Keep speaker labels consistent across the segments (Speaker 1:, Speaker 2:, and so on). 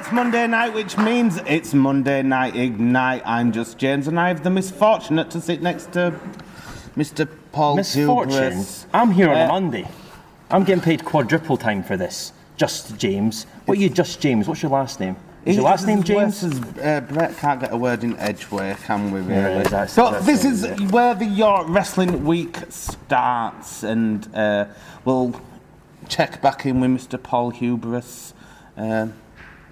Speaker 1: it's Monday night, which means it's Monday Night Ignite. I'm just James, and I have the misfortunate to sit next to Mr. Paul Hubris.
Speaker 2: I'm here on a Monday. I'm getting paid quadruple time for this. Just James. What are you, Just James? What's your last name? Is your last name James?
Speaker 1: Brett can't get a word in Edgeway, can we, really?
Speaker 2: Yeah, exactly.
Speaker 1: So this is where the York Wrestling Week starts, and we'll check back in with Mr. Paul Hubris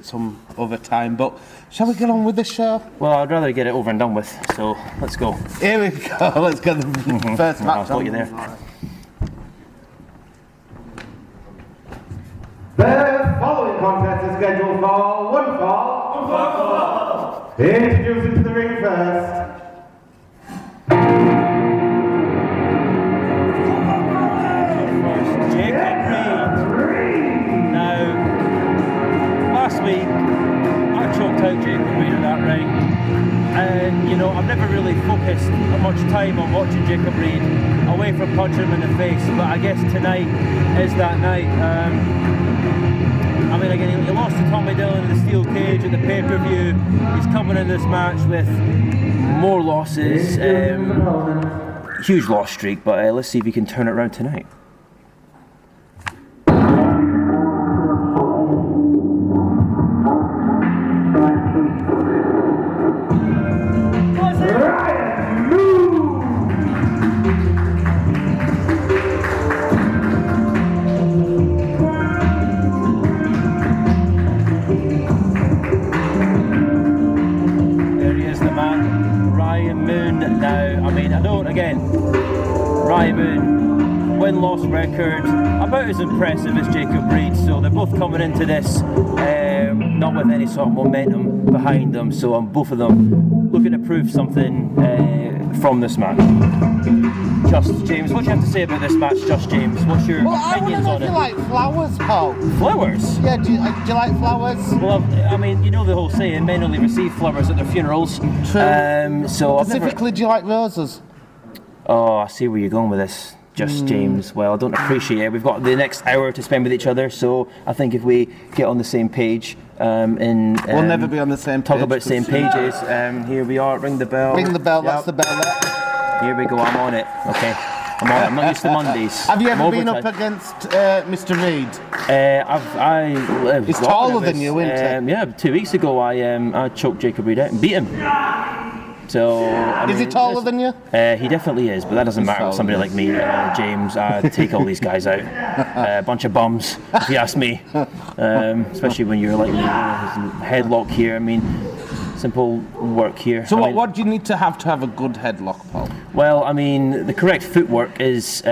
Speaker 1: some other time. But shall we get on with the show?
Speaker 2: Well, I'd rather get it over and done with, so let's go.
Speaker 1: Here we go. Let's get the first match.
Speaker 2: I'll put you there.
Speaker 1: The following contest is scheduled for one fall. Introducing to the ring first.
Speaker 2: Last week, I choked out Jacob Reid in that ring, and you know, I've never really focused much time on watching Jacob Reid away from punching him in the face, but I guess tonight is that night. I mean, again, he lost to Tommy Dillon in the steel cage at the pay-per-view. He's coming in this match with more losses, huge loss streak, but let's see if he can turn it around tonight. Win-loss record, about as impressive as Jacob Reid, so they're both coming into this not with any sort of momentum behind them, so both of them looking to prove something from this match. Just James, what do you have to say about this match, Just James? What's your opinions on it?
Speaker 1: Do you like flowers, Paul?
Speaker 2: Flowers?
Speaker 1: Yeah, do you like flowers?
Speaker 2: Well, I mean, you know the whole saying, men only receive flowers at their funerals.
Speaker 1: True.
Speaker 2: So
Speaker 1: Specifically, do you like roses?
Speaker 2: Oh, I see where you're going with this. Just James. Well, I don't appreciate it. We've got the next hour to spend with each other, so I think if we get on the same page,
Speaker 1: we'll never be on the same page.
Speaker 2: Talk about same pages. Here we are. Ring the bell.
Speaker 1: Ring the bell. Yep. That's the bell there.
Speaker 2: Here we go. I'm on it. Okay. I'm on it. I'm not used to Mondays.
Speaker 1: Have you ever been up against Mr. Reid?
Speaker 2: He's
Speaker 1: taller than you, isn't he?
Speaker 2: Yeah. 2 weeks ago, I choked Jacob Reid out and beat him. So,
Speaker 1: is he taller than you?
Speaker 2: He definitely is, but that doesn't matter with somebody like me, James. I take all these guys out. A bunch of bums, if you ask me. Especially when you're like me, headlock here. I mean, simple work here.
Speaker 1: So what do you need to have a good headlock, Paul?
Speaker 2: Well, I mean, the correct footwork is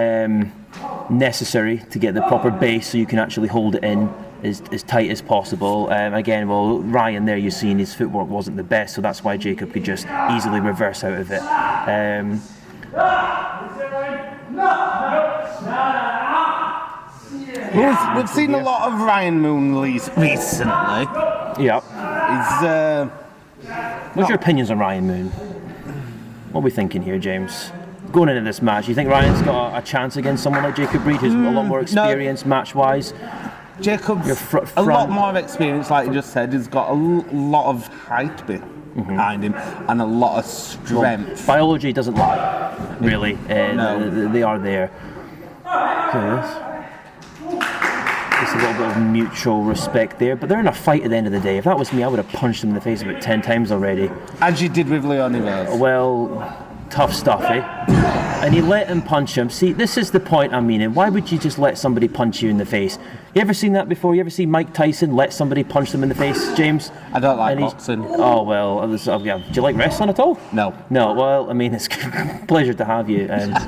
Speaker 2: necessary to get the proper base so you can actually hold it in as tight as possible. Again, well, Ryan there, you've seen his footwork wasn't the best, so that's why Jacob could just easily reverse out of it.
Speaker 1: We've seen a lot of Ryan Moon recently.
Speaker 2: Yeah. What's your opinions on Ryan Moon? What are we thinking here, James? Going into this match, you think Ryan's got a chance against someone like Jacob Reid, who's a lot more experienced match-wise?
Speaker 1: Jacob's a lot more experience, like you just said. He's got a lot of height behind him and a lot of strength.
Speaker 2: Well, biology doesn't lie, really. No. They are there. Just a little bit of mutual respect there, but they're in a fight at the end of the day. If that was me, I would have punched him in the face about 10 times already.
Speaker 1: As you did with Leon Rivers.
Speaker 2: Well, tough stuff, eh? And he let him punch him. See, this is the point I'm meaning. Why would you just let somebody punch you in the face? You ever seen that before? You ever seen Mike Tyson let somebody punch them in the face, James?
Speaker 1: I don't like boxing.
Speaker 2: Oh, well, do you like wrestling at all?
Speaker 1: No.
Speaker 2: No, well, I mean, it's a pleasure to have you, James.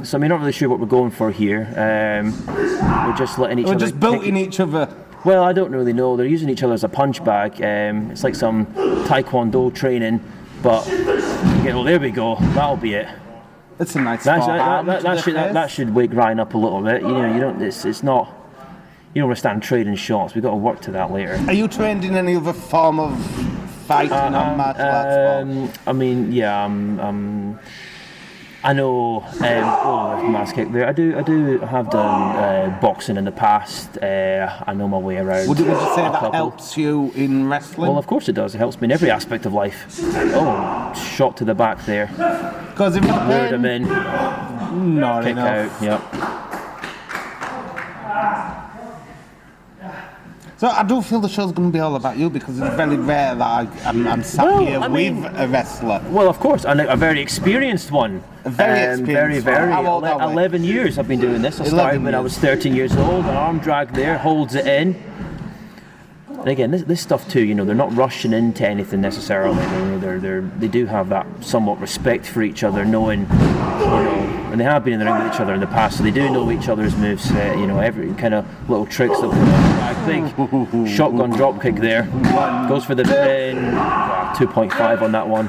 Speaker 2: So I'm not really sure what we're going for here. We're just letting each other...
Speaker 1: We're just belting each other.
Speaker 2: Well, I don't really know. They're using each other as a punch bag. It's like some Taekwondo training. But well, there we go. That'll be it.
Speaker 1: It's a nice.
Speaker 2: That should wake Ryan up a little bit. You know, you don't. It's not. You don't want to stand trading shots. We've got to work to that later.
Speaker 1: Are you trained in any other form of fighting or martial arts?
Speaker 2: I mean, yeah. I know. Mass kick there. I do have done boxing in the past. I know my way around.
Speaker 1: Would you say that helps you in wrestling?
Speaker 2: Well, of course it does. It helps me in every aspect of life. Oh, shot to the back there.
Speaker 1: Because if
Speaker 2: lured him in.
Speaker 1: Not
Speaker 2: kick
Speaker 1: enough.
Speaker 2: out. Yep.
Speaker 1: So I do feel the show's going to be all about you, because it's very rare that I'm sat here with a wrestler.
Speaker 2: Well, of course, and a very experienced one.
Speaker 1: Very experienced.
Speaker 2: Very.
Speaker 1: How old are we?
Speaker 2: 11 years I've been doing this. I started when I was 13 years old. An arm drag there, holds it in. And again, this stuff too, you know, they're not rushing into anything necessarily. They do have that somewhat respect for each other, knowing, you know, and they have been in the ring with each other in the past, so they do know each other's moveset, you know, every kind of little tricks that I think. Shotgun drop kick there, goes for the pin. 2.5 on that one.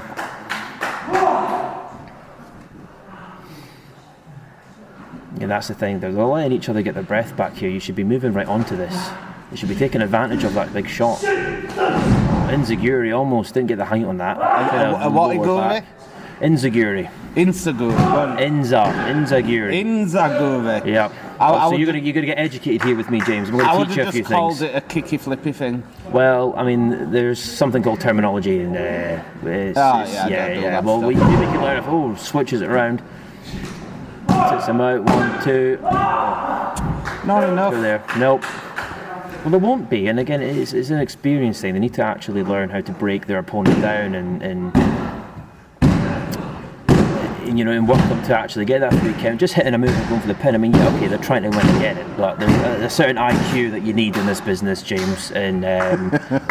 Speaker 2: Yeah, that's the thing. They're letting each other get their breath back here. You should be moving right onto this. You should be taking advantage of that big shot. Inzaguri almost didn't get the height on that.
Speaker 1: What Iguri?
Speaker 2: Inzaguri.
Speaker 1: Inzaguri.
Speaker 2: Yeah. So you're gonna get educated here with me, James. I'm gonna teach you a few things.
Speaker 1: I would have just called it a kicky flippy thing.
Speaker 2: Well, I mean, there's something called terminology, and Well, we do make it learn if switches it around. Takes him out. 1, 2.
Speaker 1: Not enough.
Speaker 2: There. Nope. Well, there won't be, and again, it's an experience thing. They need to actually learn how to break their opponent down and you know, and work them to actually get that 3 count. Just hitting a move and going for the pin. I mean, yeah, okay, they're trying to win and get it, but there's a certain IQ that you need in this business, James, and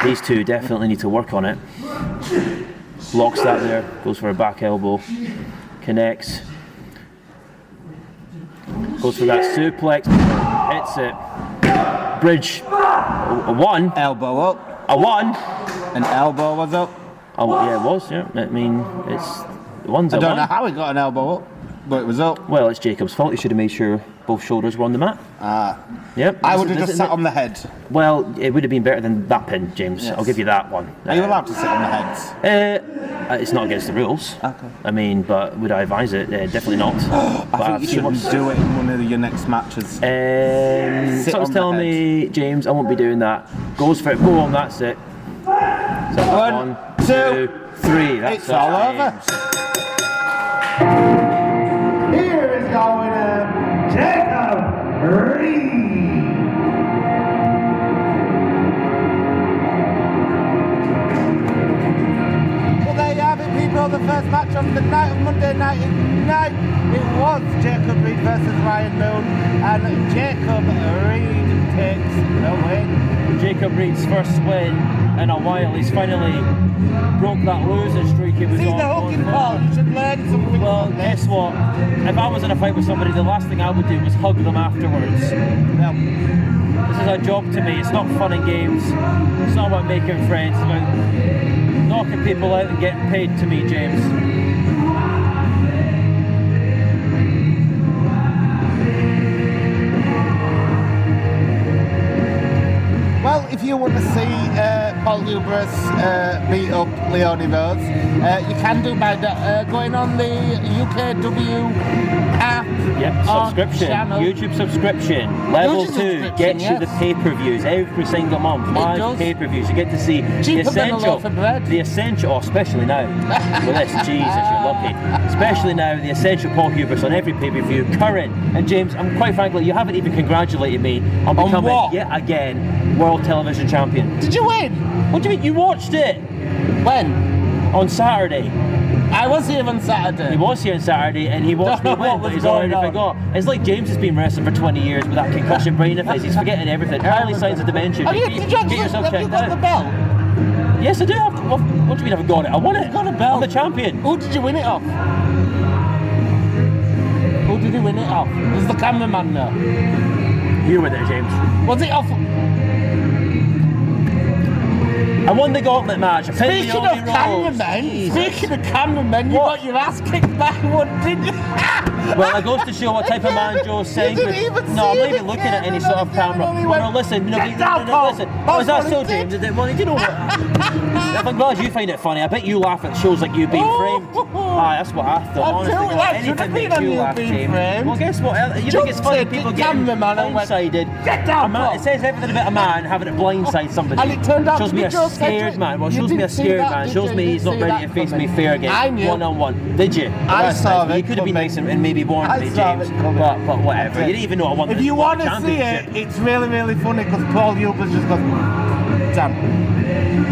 Speaker 2: these two definitely need to work on it. Blocks that there, goes for a back elbow, connects, goes for that suplex, hits it. Bridge, a 1.
Speaker 1: Elbow up.
Speaker 2: A 1.
Speaker 1: An elbow was up.
Speaker 2: Oh yeah, it was. Yeah, I mean it's one's a 1.
Speaker 1: I don't know how he got an elbow up, but it was up.
Speaker 2: Well, it's Jacob's fault. He should have made sure both shoulders were on the mat. Yep.
Speaker 1: I would have just sat on the head.
Speaker 2: Well, it would have been better than that pin, James. Yes. I'll give you that one.
Speaker 1: Are you allowed to sit on the heads?
Speaker 2: It's not against the rules.
Speaker 1: Okay.
Speaker 2: I mean, but would I advise it? Definitely not.
Speaker 1: I think you shouldn't do it in one of your next matches.
Speaker 2: Someone's telling me, James, I won't be doing that. Goes for it. Boom, that's it. So 1, 2, 3. That's
Speaker 1: it's all over. Here is going Jacob Reid. Well, there you have it, people. The first match on the night of Monday night. It was Jacob Reid versus Ryan Moon, and Jacob Reid takes the win.
Speaker 2: Jacob Reid's first win in a while. He's finally broke that losing streak he was on.
Speaker 1: See the hooking ball. You should learn something.
Speaker 2: Well, guess what? If I was in a fight with somebody, the last thing I would do was hug them afterwards.
Speaker 1: Well,
Speaker 2: this is a job to me. It's not fun and games. It's not about making friends. It's about knocking people out and getting paid to me, James.
Speaker 1: well, if you want to see Paul Hubris beat up Leonie Rose, you can do by going on the UKW app.
Speaker 2: Yep, subscription,
Speaker 1: channel.
Speaker 2: YouTube subscription. Level 2 gets you the pay-per-views every single month. Live pay-per-views. You get to see the essential, especially now with this. Jesus, you're lucky. Especially now, the essential Paul Hubris on every pay-per-view. Current. And James, I'm quite frankly, you haven't even congratulated me on becoming yet again World Television Champion.
Speaker 1: Did you win?
Speaker 2: What do you mean? You watched it?
Speaker 1: When?
Speaker 2: On Saturday.
Speaker 1: I was here on Saturday.
Speaker 2: He was here on Saturday and he watched me win, but he's already forgot. It's like James has been wrestling for 20 years with that concussion brain of his. He's forgetting everything. Early signs of dementia.
Speaker 1: Have you got the belt?
Speaker 2: Yes, I do have. What do you mean I've got it? I won it.
Speaker 1: You've got a belt.
Speaker 2: I'm the champion.
Speaker 1: Who did you win it off? Who did you win it off? Does the cameraman know?
Speaker 2: You were there, James.
Speaker 1: Was it off?
Speaker 2: I won the gauntlet match.
Speaker 1: Speaking of cameramen, you got your ass kicked by one, didn't you?
Speaker 2: Well, it goes to show what type of man Joe's saying.
Speaker 1: didn't even
Speaker 2: No, I'm
Speaker 1: see
Speaker 2: not
Speaker 1: it
Speaker 2: even looking at any
Speaker 1: again,
Speaker 2: sort of
Speaker 1: and then
Speaker 2: camera.
Speaker 1: he
Speaker 2: Well,
Speaker 1: went,
Speaker 2: no, listen. No,
Speaker 1: "Get down, Paul."
Speaker 2: listen.
Speaker 1: That's
Speaker 2: Was that
Speaker 1: what
Speaker 2: so,
Speaker 1: he
Speaker 2: James?
Speaker 1: did.
Speaker 2: Well, you know what? I'm glad you find it funny. I bet you laugh at shows like you being framed. Aye, that's what I thought. Honestly,
Speaker 1: Absolutely, that should
Speaker 2: anything
Speaker 1: have
Speaker 2: makes
Speaker 1: been
Speaker 2: you
Speaker 1: on
Speaker 2: laugh,
Speaker 1: You Being
Speaker 2: James.
Speaker 1: Framed.
Speaker 2: Well, guess what? You think it's funny
Speaker 1: Jumped
Speaker 2: people
Speaker 1: the
Speaker 2: getting
Speaker 1: cameraman and went,
Speaker 2: blindsided?
Speaker 1: "Get down, Paul."
Speaker 2: It says everything about a man having to blindside somebody.
Speaker 1: And it turned out
Speaker 2: shows
Speaker 1: to
Speaker 2: me
Speaker 1: be
Speaker 2: a
Speaker 1: Joe
Speaker 2: scared
Speaker 1: Sedgwick.
Speaker 2: man. Well,
Speaker 1: You
Speaker 2: shows me a
Speaker 1: didn't see
Speaker 2: scared
Speaker 1: that,
Speaker 2: man.
Speaker 1: did
Speaker 2: Shows
Speaker 1: you?
Speaker 2: me
Speaker 1: You
Speaker 2: he's not
Speaker 1: didn't see
Speaker 2: ready
Speaker 1: that
Speaker 2: to face me
Speaker 1: coming.
Speaker 2: fair again.
Speaker 1: I knew.
Speaker 2: One-on-one. Did you? Well,
Speaker 1: I
Speaker 2: that's
Speaker 1: saw
Speaker 2: nice.
Speaker 1: it
Speaker 2: You could have been
Speaker 1: coming.
Speaker 2: nice and maybe warned
Speaker 1: I
Speaker 2: me,
Speaker 1: saw
Speaker 2: James.
Speaker 1: it coming.
Speaker 2: But whatever. You didn't even know I won
Speaker 1: If
Speaker 2: the
Speaker 1: you want to see
Speaker 2: championship.
Speaker 1: it, it's really, really funny because Paul Hubris just goes, damn.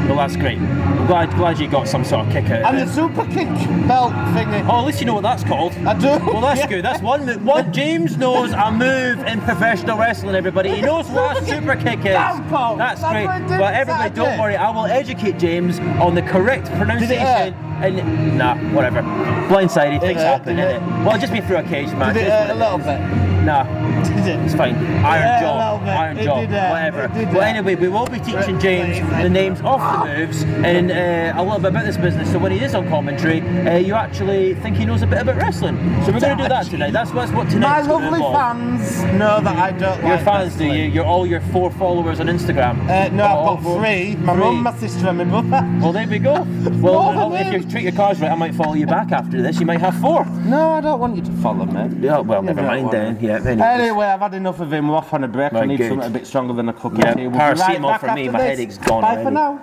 Speaker 2: Well, that's great. I'm glad you got some sort of kick out of
Speaker 1: And
Speaker 2: it.
Speaker 1: the super kick belt thingy.
Speaker 2: Oh, at least you know what that's called.
Speaker 1: I do.
Speaker 2: Well, that's
Speaker 1: Yeah.
Speaker 2: good. That's one move. What James knows a move in professional wrestling. Everybody, he knows what a super kick is.
Speaker 1: Down, Paul.
Speaker 2: That's
Speaker 1: That's
Speaker 2: great.
Speaker 1: what I did
Speaker 2: Well, everybody,
Speaker 1: Saturday.
Speaker 2: don't worry. I will educate James on the correct pronunciation. And nah, whatever. Blindsided things
Speaker 1: hurt,
Speaker 2: happen,
Speaker 1: did
Speaker 2: innit?
Speaker 1: it?
Speaker 2: Well, just be through a cage match.
Speaker 1: Did it
Speaker 2: It's
Speaker 1: hurt
Speaker 2: what
Speaker 1: a little
Speaker 2: is.
Speaker 1: bit?
Speaker 2: Nah.
Speaker 1: Did it?
Speaker 2: It's fine.
Speaker 1: Yeah,
Speaker 2: Iron
Speaker 1: a
Speaker 2: jaw.
Speaker 1: little bit.
Speaker 2: Iron
Speaker 1: It
Speaker 2: jaw.
Speaker 1: did hurt.
Speaker 2: Whatever.
Speaker 1: It did
Speaker 2: Well,
Speaker 1: hurt.
Speaker 2: anyway, we will be teaching James the names of the moves and a little bit about this business. So when he is on commentary, you actually think he knows a bit about wrestling. So we're going to do that tonight. That's what
Speaker 1: My
Speaker 2: tonight's going to
Speaker 1: lovely
Speaker 2: involve.
Speaker 1: fans know that I don't
Speaker 2: Your
Speaker 1: like
Speaker 2: fans, do you?
Speaker 1: wrestling.
Speaker 2: You're all your 4 followers on Instagram.
Speaker 1: No,
Speaker 2: All
Speaker 1: I've got
Speaker 2: four?
Speaker 1: 3. My
Speaker 2: Three.
Speaker 1: mum, my sister and my brother.
Speaker 2: Well, there we go.
Speaker 1: Four
Speaker 2: Well,
Speaker 1: of
Speaker 2: if
Speaker 1: them.
Speaker 2: you treat your cards right, I might follow you back after this. You might have 4.
Speaker 1: No, I don't want you to follow me.
Speaker 2: Yeah, well,
Speaker 1: You
Speaker 2: never
Speaker 1: don't
Speaker 2: mind
Speaker 1: want
Speaker 2: then.
Speaker 1: me.
Speaker 2: Yeah, anyways.
Speaker 1: Anyway, I've had enough of him. We're off on a break. I
Speaker 2: Right,
Speaker 1: need
Speaker 2: good.
Speaker 1: something a bit stronger than a cup
Speaker 2: Yeah,
Speaker 1: of tea. We'll be
Speaker 2: paracetamol
Speaker 1: back
Speaker 2: for me,
Speaker 1: after
Speaker 2: my
Speaker 1: this.
Speaker 2: headache's gone
Speaker 1: Bye
Speaker 2: already.
Speaker 1: for now.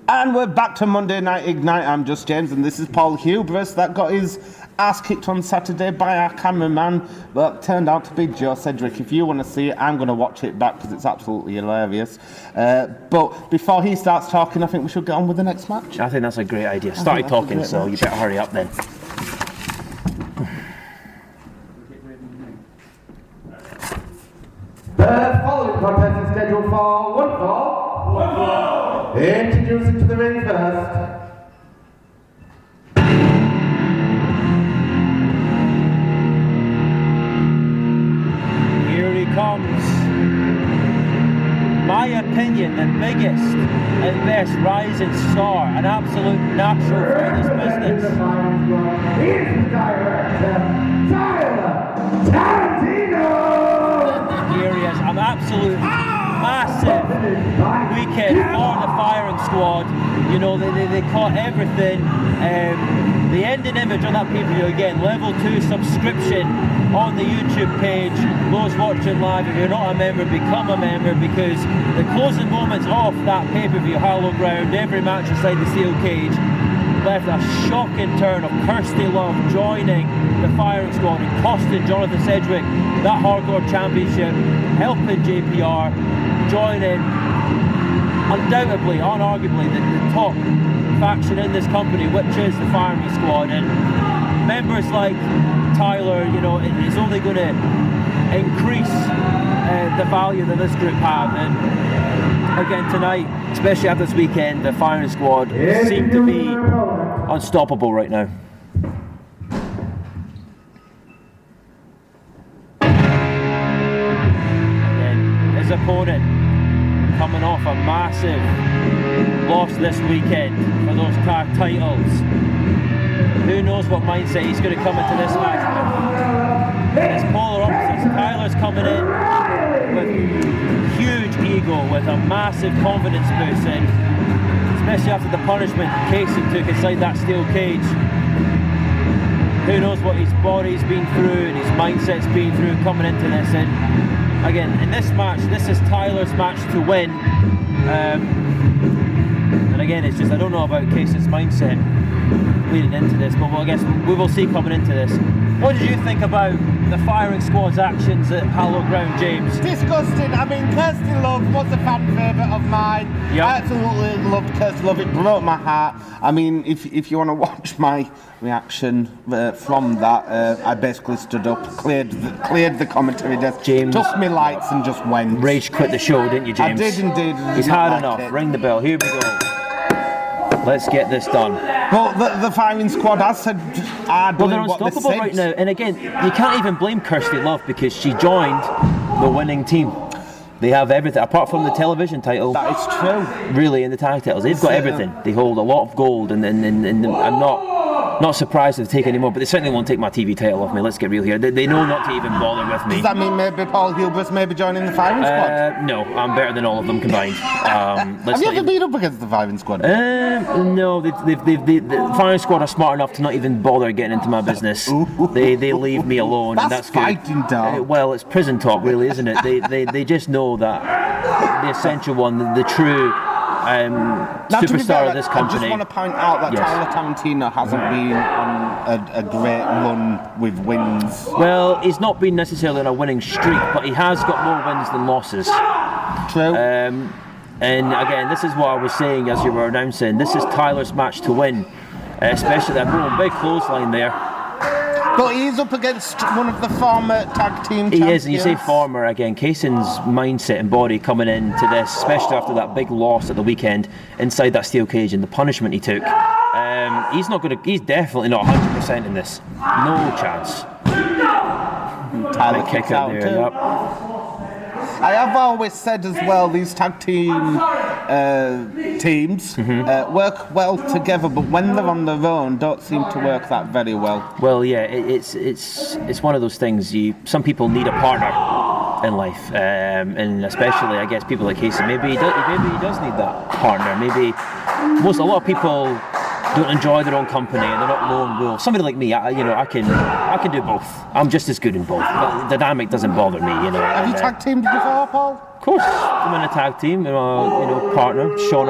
Speaker 1: And we're back to Monday Night Ignite. I'm just James, and this is Paul Hubris that got his ass kicked on Saturday by our cameraman, but turned out to be Joe Sedgwick. If you want to see it, I'm going to watch it back because it's absolutely hilarious. But before he starts talking, I think we should get on with the next match.
Speaker 2: I think that's a great idea. Started
Speaker 1: that's a
Speaker 2: talking,
Speaker 1: great
Speaker 2: so
Speaker 1: match.
Speaker 2: you better hurry up then.
Speaker 1: The following contest is scheduled for one fall. One fall. Introducing to the ring first.
Speaker 2: Here he comes. My opinion, the biggest and best rising star, an absolute natural for this business.
Speaker 1: Here's the director, Tyler Tarantino.
Speaker 2: Here he is, an absolute massive weekend for the firing squad. You know, they caught everything. The ending image on that pay-per-view, again, level 2 subscription on the YouTube page. Those watching live, if you're not a member, become a member, because the closing moments of that pay-per-view, Hallowed Ground, every match inside the steel cage, left a shocking turn of Kirsty Love joining the firing squad and costing Jonathan Sedgwick that hardcore championship, helping JPR joining undoubtedly, unarguably the top faction in this company, which is the firing squad. And members like Tyler, you know, it's only going to increase the value that this group have. And again tonight, especially after this weekend, the firing squad seem to be unstoppable right now. Again, his opponent coming off a massive loss this weekend for those tag titles. Who knows what mindset he's going to come into this match with. It's polar opposites. Tyler's coming in with huge ego, with a massive confidence boost, and especially after the punishment Cason took inside that steel cage. Who knows what his body's been through and his mindset's been through coming into this. And again, in this match, this is Tyler's match to win. And again, it's just, I don't know about Cason's mindset leading into this, but I guess we will see coming into this. What did you think about the firing squad's actions at Hallowed Ground, James?
Speaker 1: Disgusting. I mean, Kirsty Love was a fan favourite of mine.
Speaker 2: Yep.
Speaker 1: I absolutely loved Kirsty Love. It broke my heart. I mean, if you want to watch my reaction from that, I basically stood up, cleared the commentary desk,
Speaker 2: James.
Speaker 1: took me lights and just went.
Speaker 2: Rage quit the show, didn't you, James?
Speaker 1: I did indeed.
Speaker 2: He's
Speaker 1: Not
Speaker 2: had
Speaker 1: like
Speaker 2: enough.
Speaker 1: it.
Speaker 2: Ring the bell. Here we go. Let's get this done.
Speaker 1: But the firing squad has said are
Speaker 2: Well, they're
Speaker 1: doing what they
Speaker 2: unstoppable
Speaker 1: said.
Speaker 2: right now. And again, you can't even blame Kirsty Love because she joined the winning team. They have everything, apart from the television title.
Speaker 1: That is true.
Speaker 2: Really, in the tag titles, they've got everything. They hold a lot of gold, and I'm not surprised if they take any more, but they certainly won't take my TV title off me. Let's get real here. They know not to even bother with me.
Speaker 1: Does that mean maybe Paul Hubris may be joining the firing squad?
Speaker 2: No, I'm better than all of them combined.
Speaker 1: Have you ever been up against the firing squad?
Speaker 2: No, the firing squad are smart enough to not even bother getting into my business. They leave me alone, and that's good.
Speaker 1: fighting talk.
Speaker 2: Well, it's prison talk, really, isn't it? They just know that the essential one, the true superstar of this company.
Speaker 1: I just want to point out that Tyler Tarantino hasn't been on a great run with wins.
Speaker 2: Well, he's not been necessarily on a winning streak, but he has got more wins than losses.
Speaker 1: True.
Speaker 2: And again, this is what I was saying as you were announcing. This is Tyler's match to win, especially that big clothesline there.
Speaker 1: But he's up against one of the former tag team champions.
Speaker 2: He is, and you say former again. Cason's mindset and body coming into this, especially after that big loss at the weekend inside that steel cage and the punishment he took. He's definitely not 100% in this. No chance.
Speaker 1: Tyler kicks out there. Yep. I have always said as well, these tag team teams work well together, but when they're on their own, don't seem to work that very well.
Speaker 2: Well, yeah, it's one of those things. Some people need a partner in life, and especially, I guess, people like Cason. Maybe he does need that partner. Maybe a lot of people don't enjoy their own company and they're not lone wolves. Somebody like me, I can do both. I'm just as good in both. The dynamic doesn't bother me,
Speaker 1: Have you tag teamed before, Paul?
Speaker 2: Of course, I'm in a tag team. Partner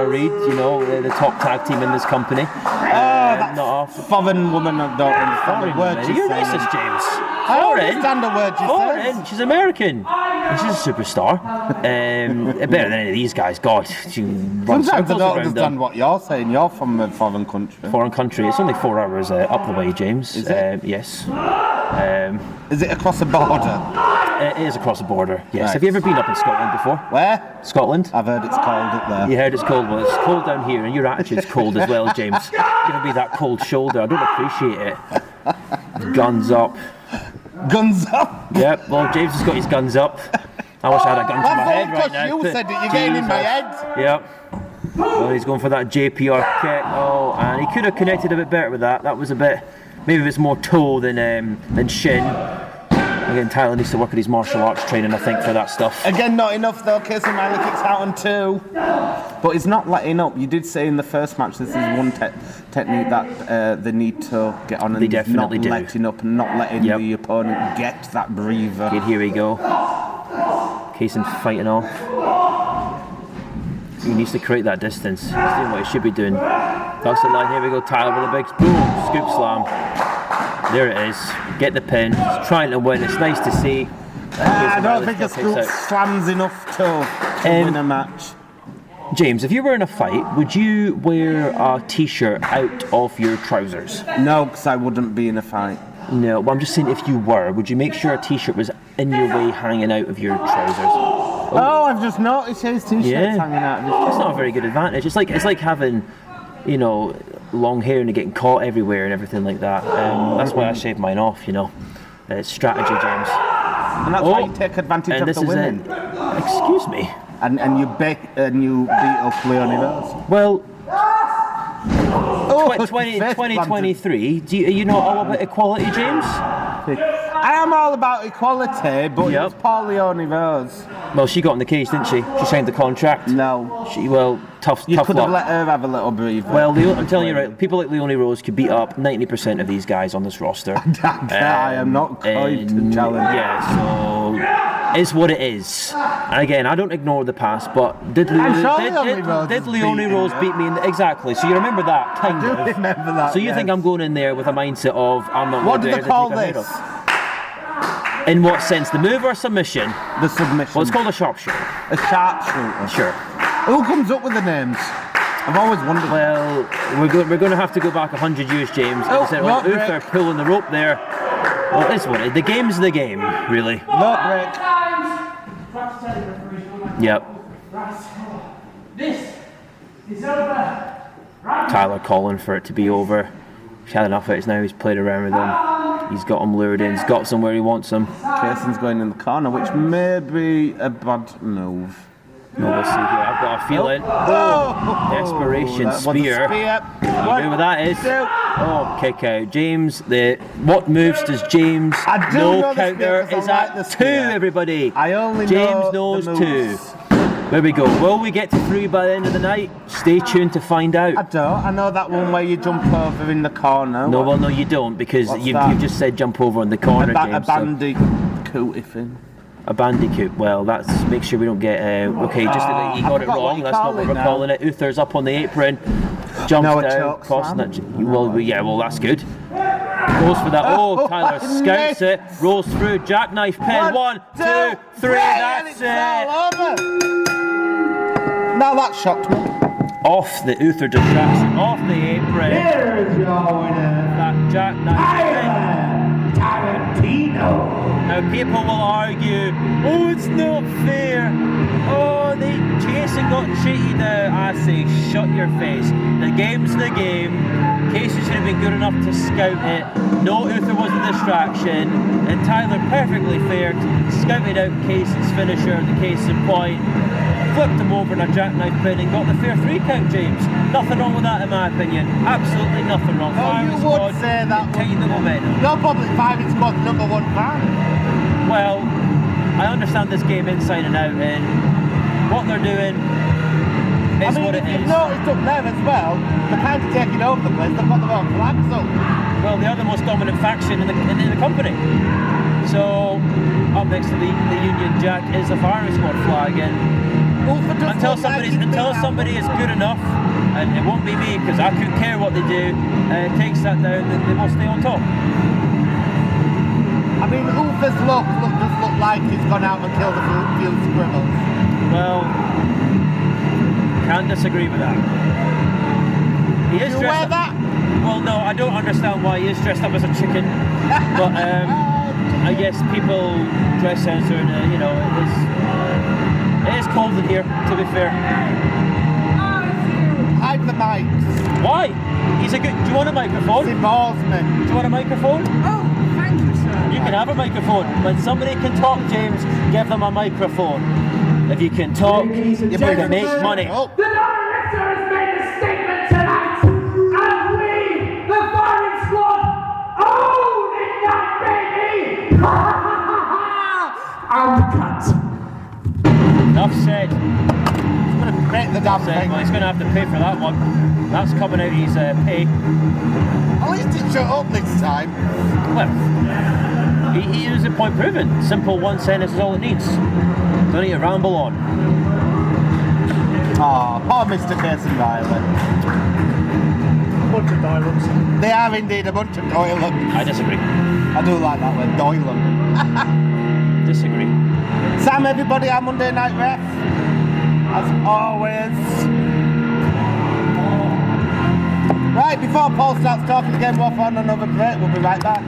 Speaker 2: Reid, the top tag team in this company.
Speaker 1: That foreign woman. I don't understand the word
Speaker 2: You're racist, James.
Speaker 1: I don't understand the word you said.
Speaker 2: She's American. She's a superstar. Better than any of these guys. God, she runs
Speaker 1: Sometimes I
Speaker 2: circles
Speaker 1: don't
Speaker 2: around
Speaker 1: understand
Speaker 2: them.
Speaker 1: what you're saying. You're from a foreign country.
Speaker 2: Foreign country. It's only 4 hours up the way, James.
Speaker 1: Is it?
Speaker 2: Yes.
Speaker 1: Is it across the border?
Speaker 2: It is across the border, yes.
Speaker 1: Right.
Speaker 2: Have you ever been up in Scotland before?
Speaker 1: Where?
Speaker 2: Scotland.
Speaker 1: I've heard it's cold up there.
Speaker 2: You heard it's cold. Well, it's cold down here, and your attitude's cold as well, James. Giving me that cold shoulder. I don't appreciate it. Guns up.
Speaker 1: Guns up?
Speaker 2: Yep, well, James has got his guns up. I wish I had a gun to my head right now.
Speaker 1: You said it, you're getting in my head.
Speaker 2: Yep. Well, he's going for that JPR kick. Oh, and he could have connected a bit better with that. That was a bit, maybe it's more toe than shin. Again, Tyler needs to work at his martial arts training, I think, for that stuff.
Speaker 1: Again, not enough though. Cason Riley kicks out on 2. But he's not letting up. You did say in the first match this is one technique that they need to get on, and
Speaker 2: they definitely
Speaker 1: not letting up and not letting the opponent get that breather.
Speaker 2: Okay, here we go. Cason fighting off. He needs to create that distance. He's doing what he should be doing. Ducks the line. Here we go. Tyler with a big boom scoop slam. There it is. Get the pin. He's trying to win. It's nice to see.
Speaker 1: I don't think a scoop slam's enough to win a match.
Speaker 2: James, if you were in a fight, would you wear a t-shirt out of your trousers?
Speaker 1: No, because I wouldn't be in a fight.
Speaker 2: No, but I'm just saying if you were, would you make sure a t-shirt was in your way hanging out of your trousers?
Speaker 1: Oh, I've just noticed his t-shirts hanging out.
Speaker 2: That's not a very good advantage. It's like having, long hair and getting caught everywhere and everything like that. That's why I shave mine off, It's strategy, James.
Speaker 1: And that's why you take advantage of the women.
Speaker 2: Excuse me.
Speaker 1: And you beat up Leonie Rose.
Speaker 2: Well, 2023, are you not all about equality, James?
Speaker 1: I am all about equality, but it's Paul Leonie Rose.
Speaker 2: Well, she got in the cage, didn't she? She signed the contract.
Speaker 1: No.
Speaker 2: Tough
Speaker 1: You could
Speaker 2: luck.
Speaker 1: have let her have a little breather.
Speaker 2: Well, I'm telling you right, people like Leonie Rose could beat up 90% of these guys on this roster.
Speaker 1: I am not going to challenge.
Speaker 2: Yeah, so it's what it is. And again, I don't ignore the past, but did Leonie Rose beat me? Exactly. So you remember that, kind of.
Speaker 1: Remember that.
Speaker 2: So you think I'm going in there with a mindset of I'm not.
Speaker 1: What do they call this?
Speaker 2: In what sense? The move or submission?
Speaker 1: The submission.
Speaker 2: Well, it's called a sharpshooter.
Speaker 1: A sharpshooter.
Speaker 2: Sure.
Speaker 1: Who comes up with the names? I've always wondered.
Speaker 2: Well, we're going to have to go back 100 years, James. Uther pulling the rope there. Well, this one, the game's the game, really.
Speaker 1: Rope break.
Speaker 2: Yep.
Speaker 3: This is over.
Speaker 2: Tyler calling for it to be over. He's had enough of it now. He's played around with them. He's got him lured in. He's got somewhere he wants him.
Speaker 1: Cason's going in the corner, which may be a bad move.
Speaker 2: No, we'll see here. I've got a feeling. Desperation
Speaker 1: That was a
Speaker 2: spear.
Speaker 1: spear.
Speaker 2: You know what that is? Oh, kick out. James, what moves does James
Speaker 1: I do
Speaker 2: know
Speaker 1: know the
Speaker 2: counter?
Speaker 1: spear 'cause
Speaker 2: Is
Speaker 1: I like
Speaker 2: that
Speaker 1: the
Speaker 2: 2,
Speaker 1: spear.
Speaker 2: everybody?
Speaker 1: I only
Speaker 2: James
Speaker 1: know
Speaker 2: knows
Speaker 1: the
Speaker 2: 2.
Speaker 1: moves.
Speaker 2: There we go. Will we get to 3 by the end of the night? Stay tuned to find out.
Speaker 1: I don't. I know that one where you jump over in the corner.
Speaker 2: No, well, no, you don't, because
Speaker 1: What's
Speaker 2: you've
Speaker 1: that?
Speaker 2: just said jump over in the corner,
Speaker 1: a
Speaker 2: James. So-
Speaker 1: bandicoot thing.
Speaker 2: A bandicoot. Well, that's make sure we don't get. Okay, just that you
Speaker 1: I
Speaker 2: got it
Speaker 1: forgot what
Speaker 2: wrong.
Speaker 1: you
Speaker 2: That's
Speaker 1: call
Speaker 2: not what
Speaker 1: it
Speaker 2: we're
Speaker 1: now.
Speaker 2: calling it. Uther's up on the apron, jumps
Speaker 1: No, a
Speaker 2: down,
Speaker 1: choke
Speaker 2: crossing
Speaker 1: slam.
Speaker 2: that. Well, yeah, well, that's good. Goes for that. Oh, Tyler scouts it, rolls through, jackknife pin. 1, 2, 3.
Speaker 1: and
Speaker 2: That's
Speaker 1: it's
Speaker 2: it.
Speaker 1: all over. Now that shocked me.
Speaker 2: Off the Uther distraction, off the apron.
Speaker 3: Here's your winner,
Speaker 2: That jackknife pin.
Speaker 3: Tarantino.
Speaker 2: Now people will argue, oh, it's not fair. Oh, Cason got cheated out. I say, shut your face. The game's the game. Cason should have been good enough to scout it. No, Uther was a distraction. And Tyler, perfectly fair, scouted out Cason's finisher, the Cason point. Flipped him over in a jackknife pin and got the fair 3 count, James. Nothing wrong with that, in my opinion. Absolutely nothing wrong.
Speaker 1: Oh,
Speaker 2: Firing
Speaker 1: you
Speaker 2: squad,
Speaker 1: would say that.
Speaker 2: continue the momentum.
Speaker 1: No problem. Firing squad's number 1 fan.
Speaker 2: Well, I understand this game inside and out, and what they're doing is what it
Speaker 1: if
Speaker 2: is.
Speaker 1: you've noticed up there as well, they're kind of taking over the place. They've got their own flags up.
Speaker 2: Well, they are the most dominant faction in the company. So, up next to the Union Jack is the firing squad flag, and
Speaker 1: Uther does
Speaker 2: until
Speaker 1: look like he's
Speaker 2: until
Speaker 1: been
Speaker 2: somebody
Speaker 1: out.
Speaker 2: is good enough, and it won't be me because I couldn't care what they do, takes that down, then they will stay on top.
Speaker 1: I mean, Uther's look does look like he's gone out and killed a few squirrels.
Speaker 2: Well, can't disagree with that. He is
Speaker 1: You
Speaker 2: dressed
Speaker 1: wear
Speaker 2: up-
Speaker 1: that?
Speaker 2: Well, no, I don't understand why he is dressed up as a chicken, but I guess people dress censored. You know, it is cold in here. To be fair,
Speaker 1: Hide the mics.
Speaker 2: why? He's a good. Do you want a microphone?
Speaker 1: It bores me.
Speaker 2: Do you want a microphone?
Speaker 3: Oh, thank you, sir.
Speaker 2: You can have a microphone. When somebody can talk, James, give them a microphone. If you can talk,
Speaker 3: Ladies and
Speaker 2: you can
Speaker 3: gentlemen,
Speaker 2: make money.
Speaker 1: Oh,
Speaker 3: The director has made a statement tonight, and we, the firing squad, own it now, baby! Undercut.
Speaker 2: Enough said.
Speaker 1: I'm going to break the damn
Speaker 2: Said.
Speaker 1: thing.
Speaker 2: Well, he's going to have to pay for that one. That's coming out his pay.
Speaker 1: At least it shut up this time.
Speaker 2: Well, he is a point proven. Simple one sentence is all it needs. Don't need to ramble on.
Speaker 1: Oh, poor Mr. Cason Riley.
Speaker 3: Bunch of dialogues.
Speaker 1: They are indeed a bunch of doylem.
Speaker 2: I disagree.
Speaker 1: I do like that word, doylem.
Speaker 2: Disagree.
Speaker 1: Sam, everybody, our Monday Night Ref. As always. Right, before Paul starts talking again, we'll find another break. We'll be right back.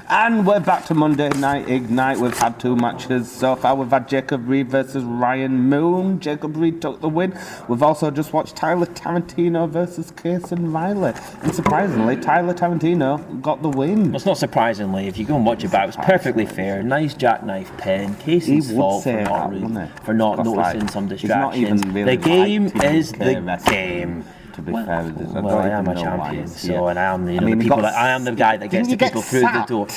Speaker 1: And we're back to Monday Night Ignite. We've had 2 matches so far. We've had Jacob Reid versus Ryan Moon. Jacob Reid took the win. We've also just watched Tyler Tarantino versus Cason Riley. And surprisingly, Tyler Tarantino got the win.
Speaker 2: Well, it's not surprisingly, if you go and watch it back, it was perfectly fair. Nice jackknife pin. Cason's
Speaker 1: He would
Speaker 2: fault
Speaker 1: say
Speaker 2: for not,
Speaker 1: that, wouldn't he?
Speaker 2: for not
Speaker 1: Because,
Speaker 2: noticing
Speaker 1: like,
Speaker 2: some
Speaker 1: he's not even
Speaker 2: distractions.
Speaker 1: really
Speaker 2: The game
Speaker 1: liked in
Speaker 2: is
Speaker 1: UK
Speaker 2: the
Speaker 1: wrestling,
Speaker 2: game.
Speaker 1: To be
Speaker 2: Well,
Speaker 1: fair,
Speaker 2: well, I am a champion, so and I am the people that I am the guy that gets
Speaker 1: Didn't
Speaker 2: the
Speaker 1: you
Speaker 2: people
Speaker 1: get
Speaker 2: through the
Speaker 1: sacked?
Speaker 2: door.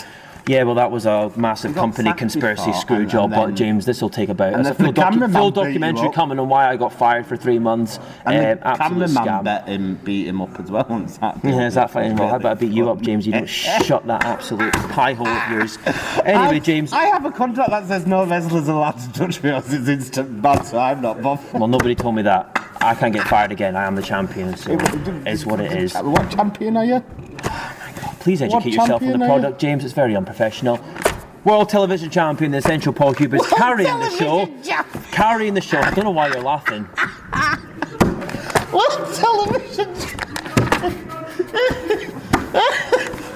Speaker 2: Yeah, well, that was a massive
Speaker 1: You got
Speaker 2: company
Speaker 1: sacked
Speaker 2: conspiracy
Speaker 1: before,
Speaker 2: screw
Speaker 1: and
Speaker 2: job.
Speaker 1: then-
Speaker 2: But James, this will take about
Speaker 1: and
Speaker 2: it's a
Speaker 1: then
Speaker 2: full,
Speaker 1: the cameraman
Speaker 2: full
Speaker 1: beat you
Speaker 2: documentary
Speaker 1: up.
Speaker 2: coming on why I got fired for 3 months.
Speaker 1: And the
Speaker 2: Absolute
Speaker 1: cameraman
Speaker 2: scam.
Speaker 1: beat him up as well on Saturday.
Speaker 2: Yeah, is that fine? Well, how about I beat you up, James? You don't shut that absolute pie hole of yours. Anyway, James.
Speaker 1: I have a contract that says no wrestlers allowed to touch me, or it's instant ban, so I'm not bothered.
Speaker 2: Well, nobody told me that. I can't get fired again. I am the champion, so it's what it is.
Speaker 1: What champion are you?
Speaker 2: Please educate yourself on
Speaker 1: champion
Speaker 2: the
Speaker 1: are you?
Speaker 2: product, James. It's very unprofessional. World Television Champion, the Essential Paul Hubris, carrying the show. Carrying the show. I don't know why you're laughing.
Speaker 1: What television?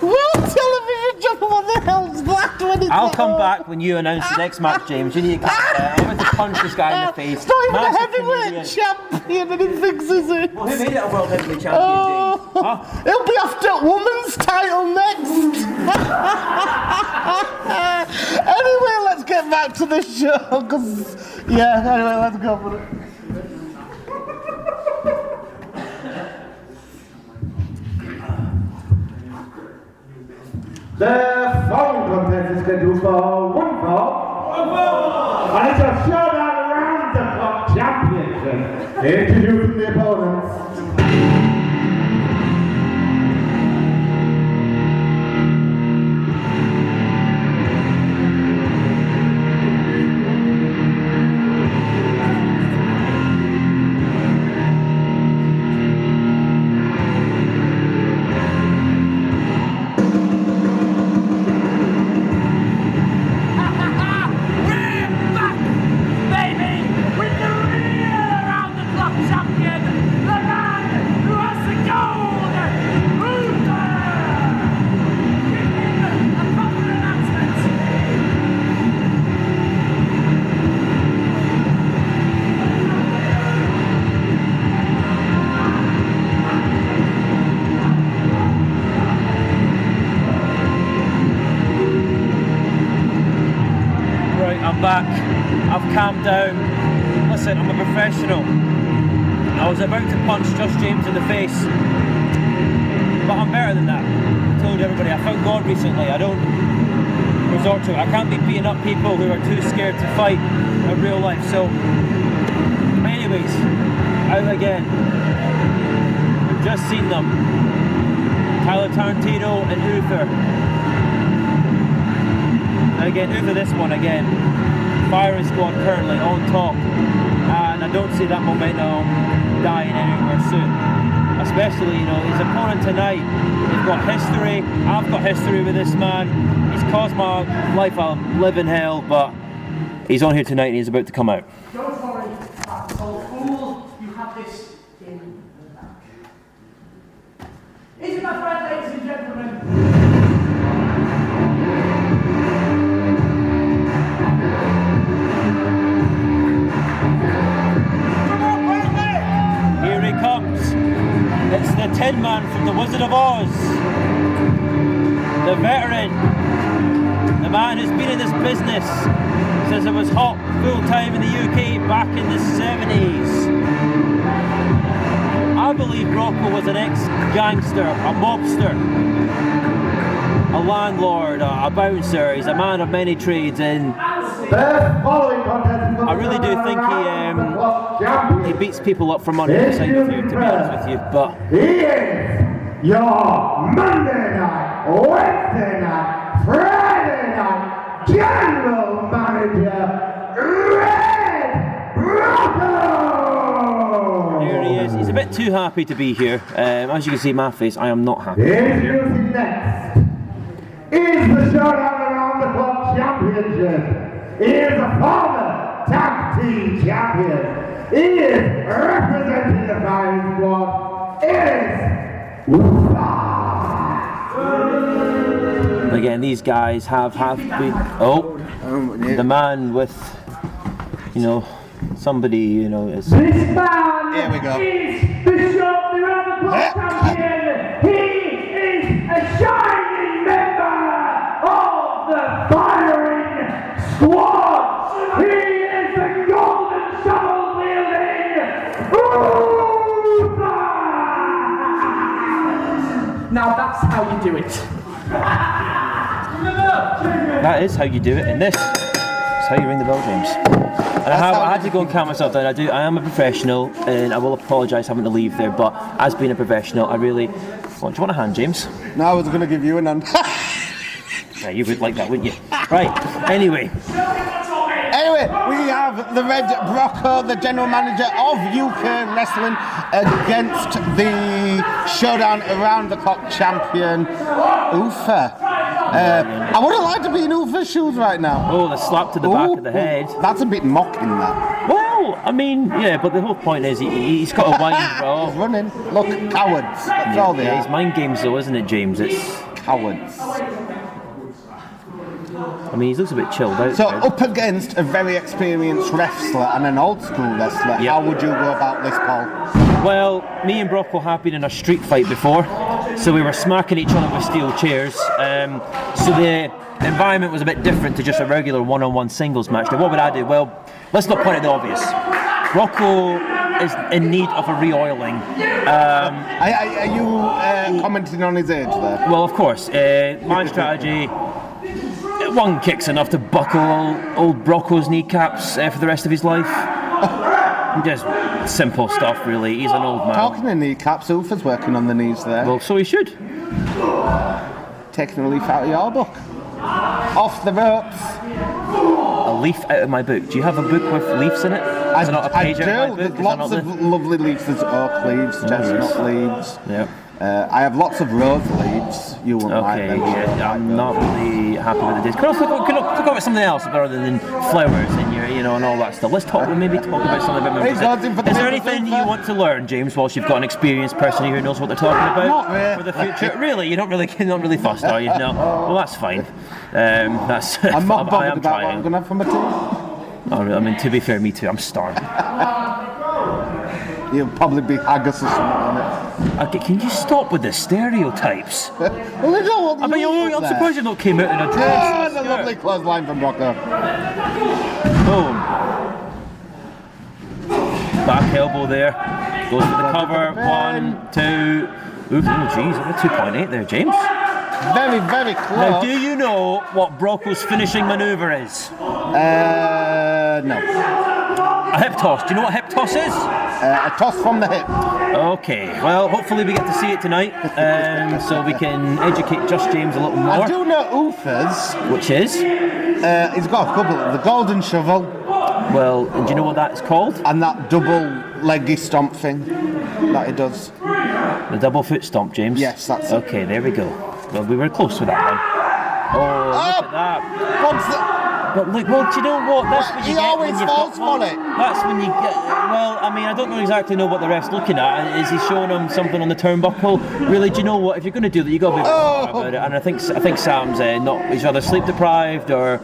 Speaker 1: What television job? What the hell's that? When
Speaker 2: I'll come back when you announce the next match, James. You need to calm down. I'm going to punch this guy in the face.
Speaker 1: It's not even a
Speaker 2: Massive
Speaker 1: heavyweight
Speaker 2: Canadian.
Speaker 1: champion, and he thinks he's it.
Speaker 2: Well, who made it a World Heavyweight Champion,
Speaker 1: Oh.
Speaker 2: James?
Speaker 1: He'll be after woman's title next. Anyway, let's get back to the show. Anyway, let's go for it.
Speaker 4: The following contest is scheduled for one fall. And it's a showdown around the clock championship. Introducing the opponents.
Speaker 2: Back, I've calmed down. Listen, I'm a professional. I was about to punch Josh James in the face, but I'm better than that. I told everybody I found God recently. I don't resort to it. I can't be beating up people who are too scared to fight in real life. So, anyways, out again. We've just seen them. Tarantino and Uther. Again, Uther this one again. Firing squad currently on top, and I don't see that momentum dying anywhere soon. Especially, his opponent tonight. He's got history. I've got history with this man. He's caused my life a living hell, but he's on here tonight and he's about to come out.
Speaker 3: Don't worry, so fool, you have this in the back. Isn't that right, ladies and gentlemen?
Speaker 2: It's the Tin Man from The Wizard of Oz. The veteran. The man who's been in this business since it was hot full time in the UK back in the 70s. I believe Brocco was an ex-gangster, a mobster, a landlord, a bouncer. He's a man of many trades, and I really do think he beats people up for money inside of you, to be honest with you. But
Speaker 4: he is your Monday night, Wednesday night, Friday night General Manager, Reid Brocco!
Speaker 2: Here he is. He's a bit too happy to be here. As you can see my face, I am not happy.
Speaker 4: Introducing next is the Showdown Around the Clock Championship. He is a former tag team champion. He is representing the firing squad. Is Uther.
Speaker 2: Again, these guys have been. The man with, somebody, is.
Speaker 3: This man
Speaker 1: Here we go.
Speaker 3: is the Showdown Around the Clock champion. He is a shining member of the firing squad. He is the golden shovel wielding Uther. Now that's how you do it.
Speaker 2: That is how you do it, and this is how you ring the bell, James. And I had to go and calm myself down. I am a professional, and I will apologise having to leave there, but as being a professional, I really... do you want a hand, James?
Speaker 1: No, I was going to give you an hand.
Speaker 2: Yeah, you would like that, wouldn't you? Right, anyway,
Speaker 1: we have the Reid Brocco, the general manager of UK Wrestling, against the Showdown Around the Clock champion, Uther. I would have liked to be in Uther's shoes right now.
Speaker 2: oh, the slap to the back of the head.
Speaker 1: That's a bit mocking, that.
Speaker 2: Well, I mean, yeah, but the whole point is he's got a wine,
Speaker 1: He's
Speaker 2: bro.
Speaker 1: running. Look, cowards. That's all they
Speaker 2: Yeah,
Speaker 1: are.
Speaker 2: it's mind games though, isn't it, James? It's...
Speaker 1: Cowards.
Speaker 2: I mean, he looks a bit chilled out.
Speaker 1: So
Speaker 2: Reid.
Speaker 1: up against a very experienced wrestler and an old school wrestler,
Speaker 2: Yep.
Speaker 1: how would you go about this, Paul?
Speaker 2: Well, me and Brocco have been in a street fight before, so we were smacking each other with steel chairs. So the environment was a bit different to just a regular one-on-one singles match. Now, what would I do? Well, let's not point at the obvious. Brocco is in need of a re-oiling.
Speaker 1: Are you commenting on his age there?
Speaker 2: Well, of course. My strategy, one kick's enough to buckle old Brocco's kneecaps for the rest of his life. Just simple stuff, really. He's an old man.
Speaker 1: Talking of kneecaps, Uther's working on the knees there.
Speaker 2: Well, so he should.
Speaker 1: Taking a leaf out of your book. Off the ropes.
Speaker 2: A leaf out of my book. Do you have a book with leaves in it? Is it not a page out of my book?
Speaker 1: There's
Speaker 2: Is that
Speaker 1: lots
Speaker 2: not
Speaker 1: of lovely leaves. There's oak leaves, chestnut leaves.
Speaker 2: Yeah.
Speaker 1: I have lots of rose leaves. You won't like
Speaker 2: Okay,
Speaker 1: them.
Speaker 2: yeah, I'm not really happy with the days. Can I talk about something else rather than flowers and and all that stuff? Let's talk. Maybe talk about something a bit more. Is there anything you want to learn, James? Whilst you've got an experienced person here who knows what they're talking about
Speaker 1: Not really.
Speaker 2: for the future. Really, you're not really fussed, are you? No. Well, that's fine. That's.
Speaker 1: I'm not bothered about what
Speaker 2: trying.
Speaker 1: I'm going to have for my tea.
Speaker 2: I mean, to be fair, me too. I'm starving.
Speaker 1: You'll probably be haggis or something on it.
Speaker 2: Okay, can you stop with the stereotypes?
Speaker 1: Well, they don't want
Speaker 2: I mean, I'm surprised you not came out in a dress.
Speaker 1: Oh,
Speaker 2: and a
Speaker 1: the
Speaker 2: skirt.
Speaker 1: lovely clothesline from Brocco.
Speaker 2: Boom. Back elbow there. Goes for the cover. 1, 2. Oof, oh jeez, I'm at 2.8 there, James.
Speaker 1: Very, very close.
Speaker 2: Now, do you know what Brocco's finishing manoeuvre is?
Speaker 1: No.
Speaker 2: A hip toss. Do you know what hip toss is?
Speaker 1: A toss from the hip.
Speaker 2: Okay, well, hopefully we get to see it tonight, so we can educate Just James a little more.
Speaker 1: I do know Uther's.
Speaker 2: Which is?
Speaker 1: He's got a couple. The golden shovel
Speaker 2: Well, and do you know what that's called?
Speaker 1: and that double leggy stomp thing that he does.
Speaker 2: The double foot stomp, James?
Speaker 1: Yes, that's it.
Speaker 2: Okay, there we go. Well, we were close with that one. Oh, look at that.
Speaker 1: What's the...
Speaker 2: But look, well, do you know what? That's what you
Speaker 1: He
Speaker 2: get
Speaker 1: always
Speaker 2: when you've
Speaker 1: falls
Speaker 2: got,
Speaker 1: for it.
Speaker 2: That's when you get. Well, I mean, I don't exactly know what the ref's looking at. Is he showing him something on the turnbuckle? Really, do you know what? If you're going to do that, you got to be smart about it. And I think Sam's not. He's either sleep deprived or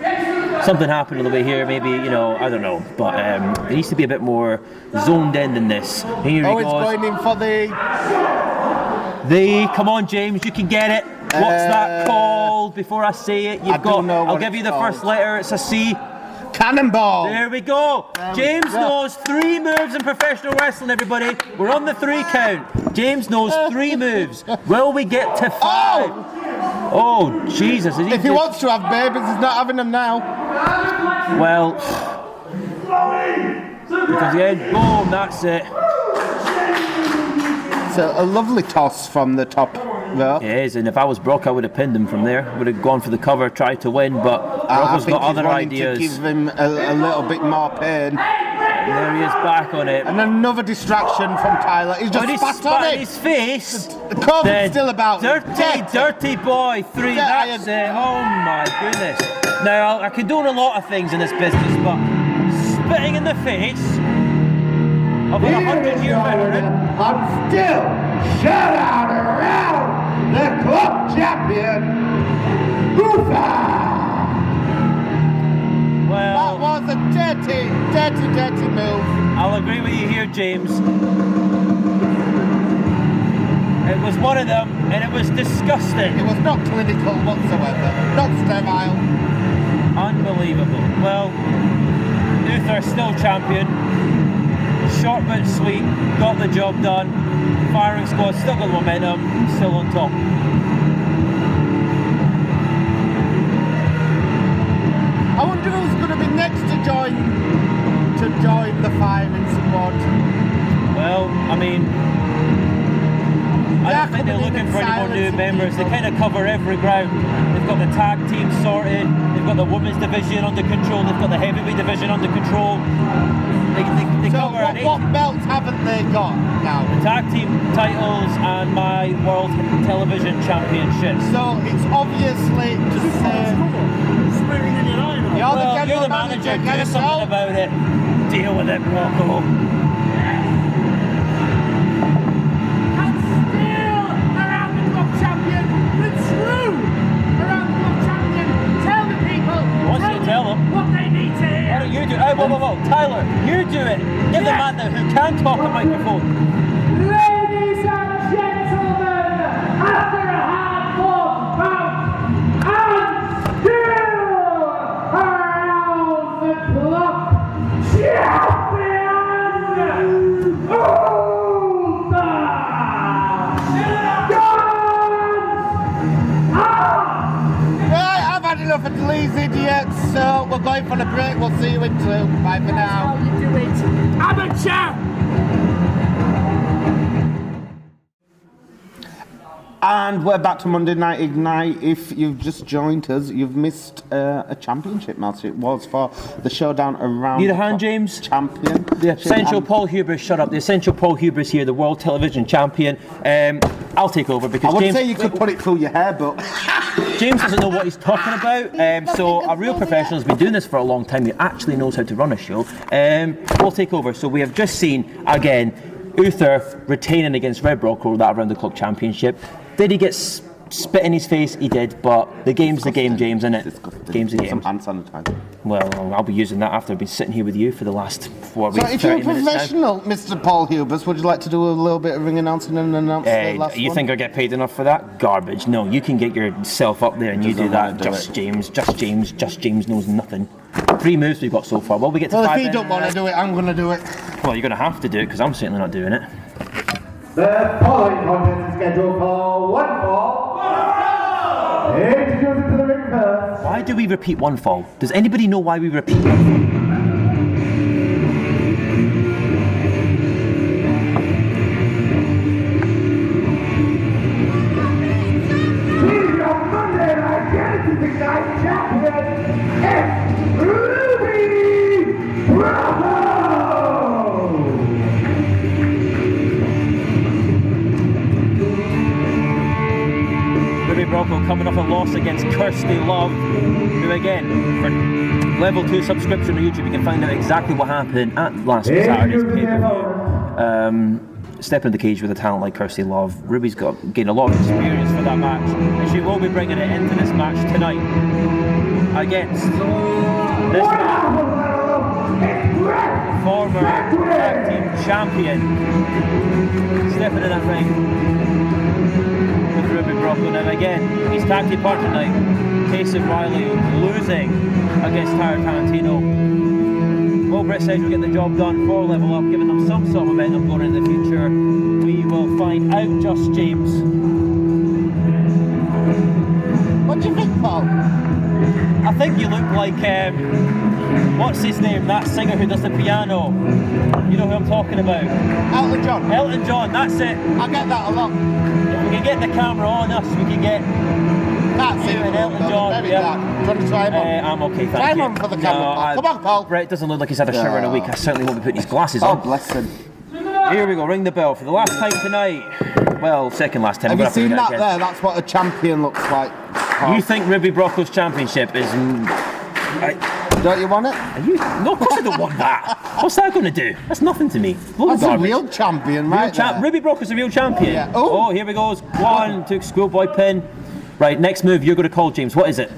Speaker 2: something happened on the way here. Maybe I don't know. But he needs to be a bit more zoned in than this. Here he
Speaker 1: Oh,
Speaker 2: goes.
Speaker 1: it's going in for the...
Speaker 2: Come on, James, you can get it. What's that called? Before I say it,
Speaker 1: I don't know what
Speaker 2: I'll give you the
Speaker 1: it's
Speaker 2: first
Speaker 1: called.
Speaker 2: letter. It's a C.
Speaker 1: Cannonball.
Speaker 2: There we go. James knows 3 moves in professional wrestling. Everybody, we're on the 3 count. James knows 3 moves. Will we get to 5? Oh, Jesus!
Speaker 1: If he wants to have babies, he's not having them now.
Speaker 2: Well, because the end. Boom. That's it.
Speaker 1: So a lovely toss from the top row.
Speaker 2: It is, and if I was Brock, I would have pinned him from there. Would have gone for the cover, tried to win, but
Speaker 1: I
Speaker 2: Brocco's
Speaker 1: think
Speaker 2: got other
Speaker 1: he's wanting
Speaker 2: ideas.
Speaker 1: to give him a little bit more pain.
Speaker 2: And there he is back on it.
Speaker 1: And another distraction from Tyler. He's just
Speaker 2: When he
Speaker 1: spat
Speaker 2: spat
Speaker 1: on
Speaker 2: in
Speaker 1: it.
Speaker 2: his face.
Speaker 1: The COVID's still about.
Speaker 2: Dirty boy 3. That's it. Oh my goodness. Now I condone a lot of things in this business, but spitting in the face of a 100-year veteran.
Speaker 4: I'm still Showdown around the club champion, Uther.
Speaker 2: Well,
Speaker 1: That was a dirty move.
Speaker 2: I'll agree with you here, James. It was one of them, and it was disgusting.
Speaker 1: It was not clinical whatsoever. Not sterile.
Speaker 2: Unbelievable. Well, Uther still champion. Short but sweet. Got the job done. Firing squad still got momentum. Still on top.
Speaker 1: I wonder who's going to be next to join the firing squad.
Speaker 2: Well, I mean, I don't think they're looking for any more new members. They kind of cover every ground. They've got the tag team sorted. They've got the women's division under control. They've got the heavyweight division under control. They
Speaker 1: So
Speaker 2: cover an
Speaker 1: what belts haven't they got now?
Speaker 2: tag team titles and my world television championship.
Speaker 1: So it's obviously to say
Speaker 2: You're the manager.
Speaker 1: get
Speaker 2: Do
Speaker 1: us
Speaker 2: something
Speaker 1: out.
Speaker 2: about it. Deal with it, Brocco.
Speaker 3: And still around the club champion, the true around the club champion. Tell the people
Speaker 2: Tyler, you do it. Give the man there who can talk a microphone.
Speaker 3: Ladies and gentlemen, after a hard-fought bout, and still around the clock, champion Uther!
Speaker 1: Right, I've had enough of these idiots, so we're going for the break. We'll see you in 2. Bye for now.
Speaker 3: How you do it? Amateur!
Speaker 1: And we're back to Monday Night Ignite. If you've just joined us, you've missed a championship match. It was for the Showdown around.
Speaker 2: Need a hand, James?
Speaker 1: Champion.
Speaker 2: The essential Paul Hubris, shut up. The essential Paul Hubris here, the World Television Champion. I'll take over because
Speaker 1: I would
Speaker 2: James,
Speaker 1: say you could put it through your hair, but
Speaker 2: James doesn't know what he's talking about. So a real professional has been doing this for a long time. He actually knows how to run a show. We'll take over. So we have just seen again Uther retaining against Red Brocco that around the clock championship. Did he get spit in his face? He did, but the game's the game, James, isn't it?
Speaker 1: disgusting.
Speaker 2: Game's the game.
Speaker 1: Some hand sanitizer.
Speaker 2: Well, I'll be using that after I've been sitting here with you for the last 4
Speaker 1: So
Speaker 2: weeks.
Speaker 1: if you're a
Speaker 2: 30 minutes now.
Speaker 1: professional, Mr. Paul Hubris, would you like to do a little bit of ring announcing and announce the last
Speaker 2: You
Speaker 1: one?
Speaker 2: think I get paid enough for that? Garbage. No, you can get yourself up there and you do
Speaker 1: Doesn't
Speaker 2: that.
Speaker 1: wanna do
Speaker 2: Just
Speaker 1: it.
Speaker 2: James. Just James. Just James knows nothing. 3 moves we've got so far. Well, we get to
Speaker 1: Well,
Speaker 2: 5.
Speaker 1: if you don't want to do it, I'm going to do it.
Speaker 2: Well, you're going to have to do it because I'm certainly not doing it.
Speaker 4: The following contest is scheduled for one fall. Introducing to the ring first.
Speaker 2: Why do we repeat one fall? Does anybody know why we repeat one fall?
Speaker 4: He's your Monday Night Ignite champion, S2E32. Brocco!
Speaker 2: Brocco coming off a loss against Kirsty Love, who again, for level 2 subscription on YouTube, you can find out exactly what happened at last Saturday's pay-per-view. Step in the cage with a talent like Kirsty Love. Ruby's gained a lot of experience for that match, and she will be bringing it into this match tonight against this man, former tag team champion, stepping in that ring. Ruby Brocco. Now again, he's tag team partner tonight. Cason Riley losing against Tarantino. Will Bret Sedgwick get the job done for Level Up, giving them some sort of momentum going into the future? We will find out, Just James.
Speaker 1: What do you think, Paul?
Speaker 2: I think you look like, what's his name, that singer who does the piano. You know who I'm talking about?
Speaker 1: Elton John.
Speaker 2: Elton John, that's it.
Speaker 1: I get that a lot.
Speaker 2: If we can get the camera on us, we can get
Speaker 1: That's
Speaker 2: you
Speaker 1: it.
Speaker 2: and Elton John.
Speaker 1: Very
Speaker 2: Yeah.
Speaker 1: that. Do you want to try him on?
Speaker 2: I'm okay, thank
Speaker 1: Try him
Speaker 2: you.
Speaker 1: on for the camera, Paul. Come on, Paul.
Speaker 2: Brett doesn't look like he's had a shower in a week. I certainly won't be putting his glasses
Speaker 1: Oh,
Speaker 2: on.
Speaker 1: bless him.
Speaker 2: Here we go, ring the bell for the last time tonight. Well, second last time.
Speaker 1: Have
Speaker 2: I'm
Speaker 1: you
Speaker 2: gonna
Speaker 1: seen
Speaker 2: have
Speaker 1: that
Speaker 2: to do
Speaker 1: there? That's what a champion looks like. Paul.
Speaker 2: You think Ruby Brocco's championship is...
Speaker 1: Don't you want it?
Speaker 2: Are you? No, of course I don't want that. What's that going to do? That's nothing to me.
Speaker 1: That's a real champion, right there.
Speaker 2: Ruby Brocco's a real champion.
Speaker 1: Yeah. Oh.
Speaker 2: Oh, here we go. One, took schoolboy pin. Right, next move you're going to call, James. What is it?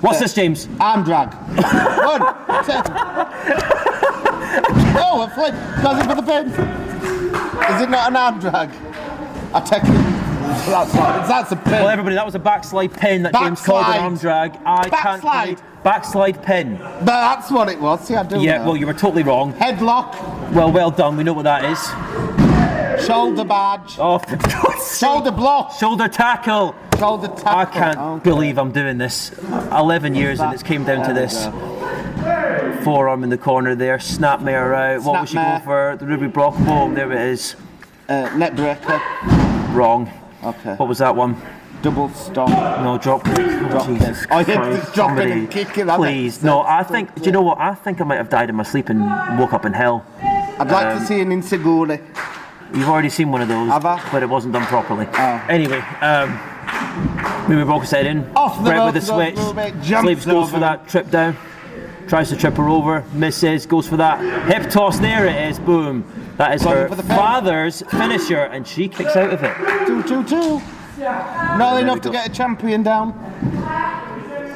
Speaker 2: What's this, James?
Speaker 1: Arm drag. 1, 2. Oh, a flip. Goes in for the pin. Is it not an arm drag? I take it. That's a pin.
Speaker 2: Well, everybody, that was a backslide pin that James called an arm drag. I can't
Speaker 1: Backslide.
Speaker 2: believe... Backslide pin.
Speaker 1: But that's what it was. See, I do
Speaker 2: Yeah,
Speaker 1: know.
Speaker 2: well, you were totally wrong.
Speaker 1: Headlock.
Speaker 2: Well done. We know what that is.
Speaker 1: Shoulder badge.
Speaker 2: Oh, for God's sake.
Speaker 1: Shoulder block.
Speaker 2: Shoulder tackle.
Speaker 1: Shoulder tackle.
Speaker 2: I can't
Speaker 1: Okay.
Speaker 2: believe I'm doing this. 11 years and it's came down to this. Forearm in the corner there. Snapmare out. What was she
Speaker 1: Snapmare.
Speaker 2: going for? The Ruby Brocco. Boom, there it is.
Speaker 1: Neck breaker.
Speaker 2: Wrong.
Speaker 1: Okay.
Speaker 2: What was that one?
Speaker 1: Double stop.
Speaker 2: No, drop kick.
Speaker 1: Drop
Speaker 2: Jesus
Speaker 1: kick. Oh, yeah,
Speaker 2: Christ,
Speaker 1: just drop it
Speaker 2: somebody,
Speaker 1: and kick it, that
Speaker 2: please.
Speaker 1: makes
Speaker 2: No,
Speaker 1: sense.
Speaker 2: I think, do you know what? I think I might have died in my sleep and woke up in hell.
Speaker 1: I'd like to see an Inseguri.
Speaker 2: You've already seen one of those,
Speaker 1: Have I?
Speaker 2: but it wasn't done properly.
Speaker 1: Oh.
Speaker 2: Anyway, Ruby Brocco said in.
Speaker 1: Off the
Speaker 2: Bret
Speaker 1: rope
Speaker 2: with the
Speaker 1: goes
Speaker 2: switch.
Speaker 1: Ruby, jumps
Speaker 2: Sleeps goes for
Speaker 1: over.
Speaker 2: that trip down. Tries to trip her over. Misses. Goes for that hip toss. There it is. Boom. That is her
Speaker 1: for the pin.
Speaker 2: father's finisher, and she kicks out of it.
Speaker 1: 2-2-2. Not enough to get a champion down.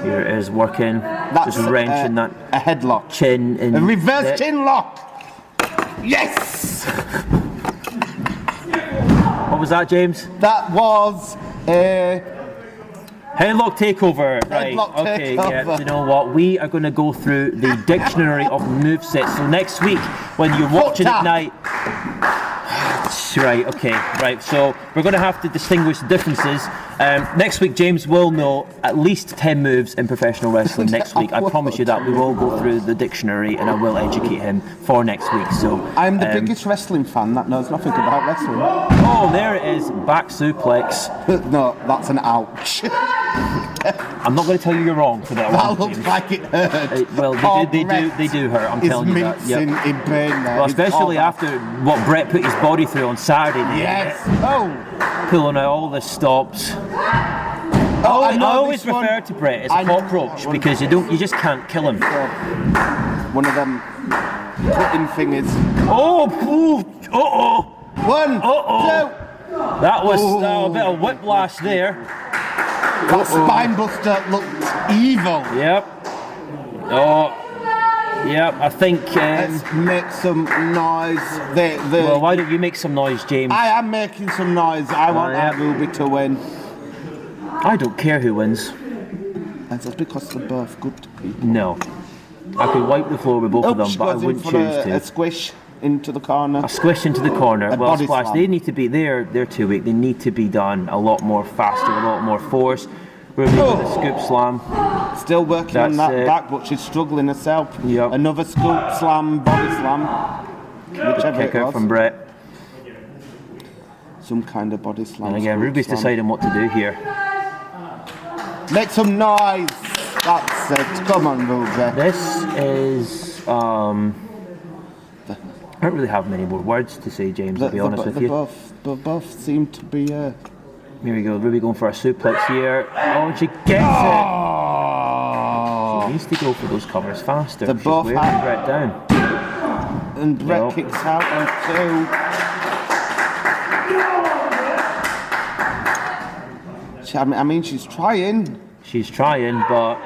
Speaker 2: Here it is working.
Speaker 1: That's
Speaker 2: just wrenching that
Speaker 1: a headlock.
Speaker 2: chin in.
Speaker 1: A reverse chin lock. Yes.
Speaker 2: What was that, James?
Speaker 1: That was a
Speaker 2: Headlock takeover. Right.
Speaker 1: Headlock
Speaker 2: Okay.
Speaker 1: takeover.
Speaker 2: Yeah. Do you know what? We are going to go through the dictionary of movesets. So next week, when you're watching
Speaker 1: tap.
Speaker 2: at night. Right, okay, right. So we're going to have to distinguish the differences. Next week, James will know at least 10 moves in professional wrestling next week. I promise you that. We will go through the dictionary and I will educate him for next week. So
Speaker 1: I'm the biggest wrestling fan that knows nothing about wrestling.
Speaker 2: Oh, there it is. Back suplex.
Speaker 1: No, that's an ouch.
Speaker 2: I'm not going to tell you you're wrong for that
Speaker 1: That
Speaker 2: one,
Speaker 1: looks
Speaker 2: James.
Speaker 1: like it hurt.
Speaker 2: Well, they do hurt. I'm telling you that.
Speaker 1: Mincing
Speaker 2: Yep.
Speaker 1: in pain there.
Speaker 2: Well,
Speaker 1: It's
Speaker 2: especially
Speaker 1: all
Speaker 2: after what Bret put his body through on Saturday.
Speaker 1: bad. Yes. Oh.
Speaker 2: Pulling out all the stops.
Speaker 1: Oh,
Speaker 2: I
Speaker 1: know
Speaker 2: always
Speaker 1: this one.
Speaker 2: refer to Bret as
Speaker 1: I
Speaker 2: a
Speaker 1: know
Speaker 2: cockroach
Speaker 1: that one.
Speaker 2: because you just can't kill him.
Speaker 1: One of them cutting fingers.
Speaker 2: Oh.
Speaker 1: One.
Speaker 2: Uh-oh.
Speaker 1: Two.
Speaker 2: That was a bit of whiplash there.
Speaker 1: That spine buster looked evil.
Speaker 2: Yep. Oh. Yep. I think.
Speaker 1: Let's make some noise.
Speaker 2: Well, why don't you make some noise, James?
Speaker 1: I am making some noise. I want
Speaker 2: yeah.
Speaker 1: that Ruby to win.
Speaker 2: I don't care who wins.
Speaker 1: And that's because they're both good people.
Speaker 2: No. I could wipe the floor with both of them,
Speaker 1: She
Speaker 2: but I
Speaker 1: goes in
Speaker 2: wouldn't
Speaker 1: for
Speaker 2: choose
Speaker 1: a
Speaker 2: to.
Speaker 1: squish into the corner.
Speaker 2: A squish into the corner.
Speaker 1: A
Speaker 2: Well,
Speaker 1: body
Speaker 2: splash.
Speaker 1: slam.
Speaker 2: They need to be they're too weak. They need to be done a lot more faster, a lot more force. Ruby with a scoop slam.
Speaker 1: Still working on
Speaker 2: That's
Speaker 1: that
Speaker 2: it.
Speaker 1: back, but she's struggling herself.
Speaker 2: Yep.
Speaker 1: Another scoop slam, body slam. Whichever
Speaker 2: Kick
Speaker 1: it
Speaker 2: out
Speaker 1: was.
Speaker 2: from Bret.
Speaker 1: Some kind of body slam.
Speaker 2: And again,
Speaker 1: scoop
Speaker 2: Ruby's
Speaker 1: slam.
Speaker 2: deciding what to do here.
Speaker 1: Make some noise. That's it. Come on, Ruby.
Speaker 2: This is I don't really have many more words to say, James, to be honest with you.
Speaker 1: They both seem to be.
Speaker 2: Here we go, Ruby going for a suplex here. Oh, and she gets it!
Speaker 1: Oh!
Speaker 2: She needs to go for those covers faster.
Speaker 1: They
Speaker 2: She's
Speaker 1: both
Speaker 2: wearing
Speaker 1: have-
Speaker 2: Bret down.
Speaker 1: And Bret
Speaker 2: Well.
Speaker 1: kicks out on two. I mean, she's trying.
Speaker 2: She's trying, but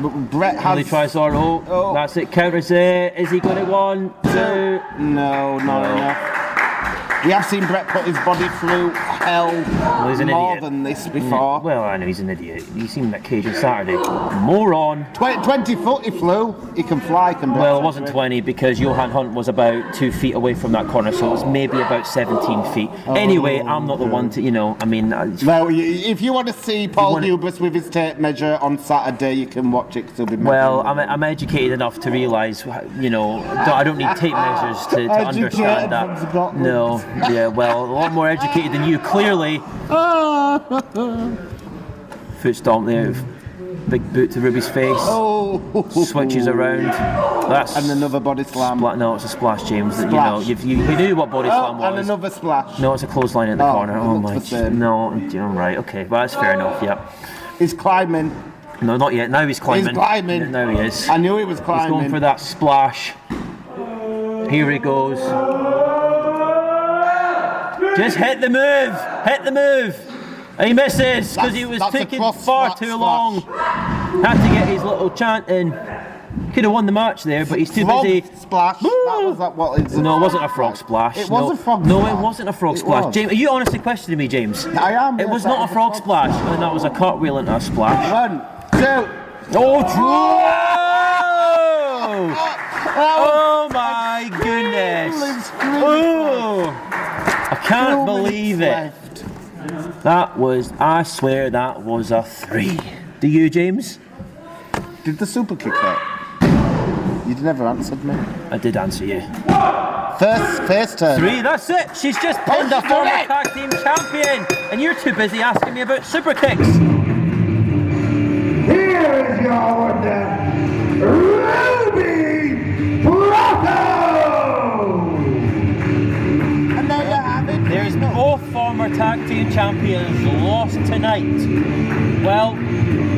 Speaker 1: But Bret
Speaker 2: only
Speaker 1: has.
Speaker 2: tries hard. Oh, that's it. Counters it. Is he going to 1, 2?
Speaker 1: No, not enough. We have seen Bret put his body through hell
Speaker 2: he's an
Speaker 1: more
Speaker 2: idiot.
Speaker 1: than this before.
Speaker 2: Well, I know he's an idiot. You seen that cage on Saturday. Moron.
Speaker 1: 20 foot he flew. He can fly, can Bret.
Speaker 2: Well, it wasn't 20 because Johan Hunt was about 2 feet away from that corner, so it was maybe about 17 feet. Anyway, I'm not the one to, I mean.
Speaker 1: Well, if you want to see Paul
Speaker 2: wanna-
Speaker 1: Hubris with his tape measure on Saturday, you can watch it because he'll be
Speaker 2: Well,
Speaker 1: measuring.
Speaker 2: I'm educated enough to realise, I don't need tape measures to understand
Speaker 1: Educated
Speaker 2: that.
Speaker 1: from Scotland.
Speaker 2: No, yeah, well, a lot more educated than you, clearly. Foot stomp there, big boot to Ruby's face.
Speaker 1: Oh.
Speaker 2: Switches around. That's
Speaker 1: And another body slam.
Speaker 2: no, it's a splash, James.
Speaker 1: Splash.
Speaker 2: You knew what body slam
Speaker 1: And
Speaker 2: was.
Speaker 1: another splash.
Speaker 2: No, it's a clothesline in the
Speaker 1: Oh,
Speaker 2: corner.
Speaker 1: it
Speaker 2: Oh
Speaker 1: looks
Speaker 2: my!
Speaker 1: the same.
Speaker 2: No, right, okay, well that's fair enough. Yep.
Speaker 1: He's climbing.
Speaker 2: No, not yet. Now he's climbing.
Speaker 1: He's climbing.
Speaker 2: Now he is.
Speaker 1: I knew he was climbing.
Speaker 2: He's going for that splash. Here he goes. Just hit the move. Hit the move. And he misses because he was
Speaker 1: That's a
Speaker 2: taking
Speaker 1: cross
Speaker 2: far
Speaker 1: splash.
Speaker 2: too long. Had to get his little chant in. Could have won the match there, but he's too
Speaker 1: Frog
Speaker 2: busy.
Speaker 1: splash. That was that. What is it?
Speaker 2: No, it wasn't a frog splash.
Speaker 1: It
Speaker 2: no.
Speaker 1: was a frog
Speaker 2: No,
Speaker 1: splash.
Speaker 2: it wasn't a frog
Speaker 1: It
Speaker 2: splash.
Speaker 1: was.
Speaker 2: James, are you honestly questioning me, James?
Speaker 1: I am.
Speaker 2: It
Speaker 1: yes,
Speaker 2: was
Speaker 1: that
Speaker 2: not a frog splash, and that was a cartwheel into a splash.
Speaker 1: 1, 2.
Speaker 2: Oh, oh my goodness! Oh, I can't believe it. That was, I swear, that was a 3. Do you, James?
Speaker 1: Did the super kick out? You'd never answered me.
Speaker 2: I did answer you.
Speaker 1: First turn.
Speaker 2: 3, that's it. She's just pinned a former tag team champion, and you're too busy asking me about super kicks.
Speaker 4: Here is your wonder, Ruby Brocco!
Speaker 1: And there you have it.
Speaker 2: There's both former tag team champions lost tonight. tonight. Well,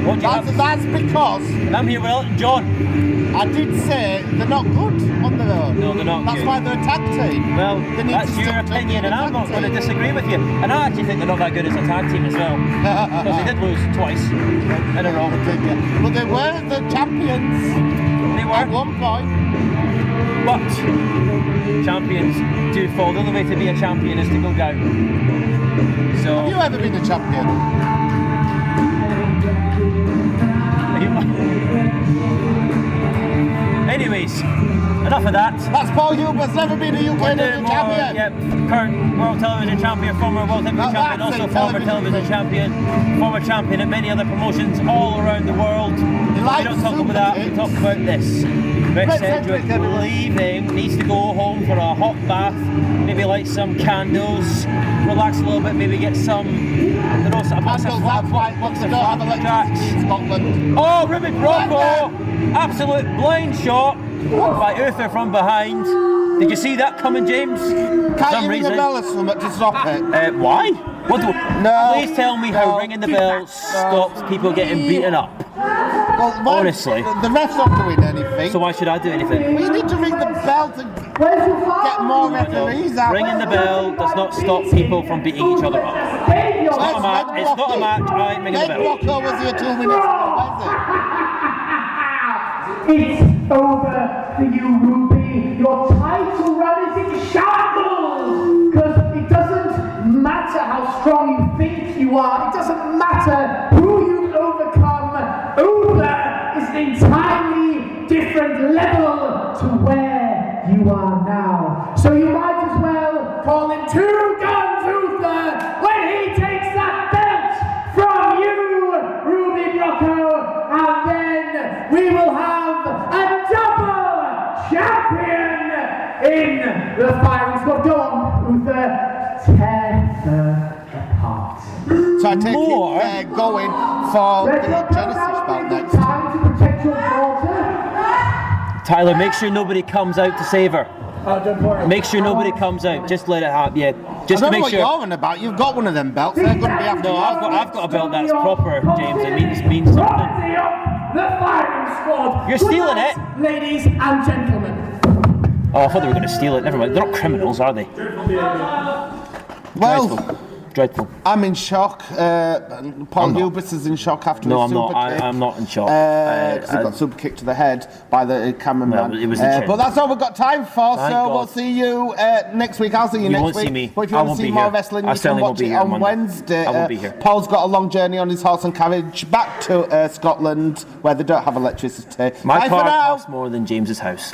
Speaker 2: what do you have?
Speaker 1: That's because
Speaker 2: And I'm here with Elton John.
Speaker 1: I did say they're not good on their own.
Speaker 2: No, they're not
Speaker 1: That's
Speaker 2: good.
Speaker 1: why they're a tag team.
Speaker 2: Well,
Speaker 1: They need
Speaker 2: that's
Speaker 1: to
Speaker 2: your
Speaker 1: stick to
Speaker 2: opinion,
Speaker 1: being
Speaker 2: and
Speaker 1: a
Speaker 2: I'm
Speaker 1: tag
Speaker 2: not going to
Speaker 1: team.
Speaker 2: disagree with you. And I actually think they're not that good as a tag team as well. Because they did lose twice in a row.
Speaker 1: But they were the champions
Speaker 2: They
Speaker 1: at
Speaker 2: were.
Speaker 1: one point.
Speaker 2: But champions do fall. The only way to be a champion is to go down. So.
Speaker 1: Have you ever been a champion?
Speaker 2: Anyways, enough of that.
Speaker 1: That's Paul Hubris, never been a UK champion.
Speaker 2: Yep, current world television champion, former world heavyweight champion,
Speaker 1: that's
Speaker 2: also
Speaker 1: it,
Speaker 2: former
Speaker 1: television
Speaker 2: television champion, former champion at many other promotions all around the world. We
Speaker 1: likes
Speaker 2: don't talk
Speaker 1: super
Speaker 2: about that, we
Speaker 1: kicks.
Speaker 2: talk about this. Brett Sedgwick
Speaker 1: Sedgwick.
Speaker 2: leaving, needs to go home for a hot bath, maybe light some candles, relax a little bit, maybe get some, you know, some
Speaker 1: That's why
Speaker 2: what's the
Speaker 1: they don't have electricity in Scotland.
Speaker 2: Oh, Reid Brocco! Absolute blind shot by Uther from behind. Did you see that coming, James?
Speaker 1: Can't you ring a bell or something to stop it?
Speaker 2: Why? What do,
Speaker 1: No.
Speaker 2: Please tell me how ringing the bell stops people getting beaten up.
Speaker 1: Well,
Speaker 2: Honestly.
Speaker 1: The ref's not doing anything.
Speaker 2: So why should I do anything?
Speaker 1: Well, you need to ring the bell to get more referees out.
Speaker 2: Ringing the bell does not stop people from beating each other up. It's not a match. It's not a match. I'm ringing the bell.
Speaker 1: Brocco was here 2 minutes ago, was
Speaker 3: It's over for you, Ruby. Your title run is in shambles. Because it doesn't matter how strong you think you are. It doesn't matter who you overcome. Uther is an entirely different level to where you are now. So you might as well call him Two Guns Uther when he takes that belt from you, Ruby Brocco, and then we will have a double champion in the firing squad. Go on, Uther, tear her apart.
Speaker 1: So I take
Speaker 2: More?
Speaker 1: it going for the Genesis belt next.
Speaker 3: Time to protect your daughter.
Speaker 2: Tyler, make sure nobody comes out to save her.
Speaker 3: Don't worry.
Speaker 2: Make sure nobody comes out. Just let it happen. Yeah, just
Speaker 1: I
Speaker 2: to
Speaker 1: don't know
Speaker 2: make
Speaker 1: what
Speaker 2: sure.
Speaker 1: you're on about. You've got one of them belts. They're going to be after
Speaker 2: No,
Speaker 1: you.
Speaker 2: I've got a belt that's proper, James. It means something.
Speaker 3: Party up the firing squad.
Speaker 2: You're
Speaker 3: Good
Speaker 2: stealing
Speaker 3: night,
Speaker 2: it.
Speaker 3: ladies and gentlemen.
Speaker 2: Oh, I thought they were going to steal it. Never mind. They're not criminals, are they?
Speaker 1: Well,
Speaker 2: Dreadful.
Speaker 1: I'm in shock. Paul Hubris is in shock after
Speaker 2: No,
Speaker 1: a
Speaker 2: I'm
Speaker 1: super
Speaker 2: not.
Speaker 1: kick.
Speaker 2: I'm not in shock.
Speaker 1: 'Cause he got super kicked to the head by the cameraman.
Speaker 2: Well, it was the chin.
Speaker 1: But that's all we've got time for,
Speaker 2: Thank
Speaker 1: so
Speaker 2: God.
Speaker 1: we'll see you next week. I'll see you next
Speaker 2: won't
Speaker 1: week.
Speaker 2: see me.
Speaker 1: But if you
Speaker 2: I
Speaker 1: want
Speaker 2: won't
Speaker 1: to see
Speaker 2: be
Speaker 1: more
Speaker 2: here.
Speaker 1: wrestling,
Speaker 2: I
Speaker 1: you can
Speaker 2: certainly won't
Speaker 1: watch
Speaker 2: be
Speaker 1: it
Speaker 2: here
Speaker 1: on
Speaker 2: Monday.
Speaker 1: Wednesday.
Speaker 2: I won't be here.
Speaker 1: Paul's got a long journey on his horse and carriage back to Scotland, where they don't have electricity.
Speaker 2: My
Speaker 1: Bye
Speaker 2: car
Speaker 1: for now.
Speaker 2: costs more than James's house.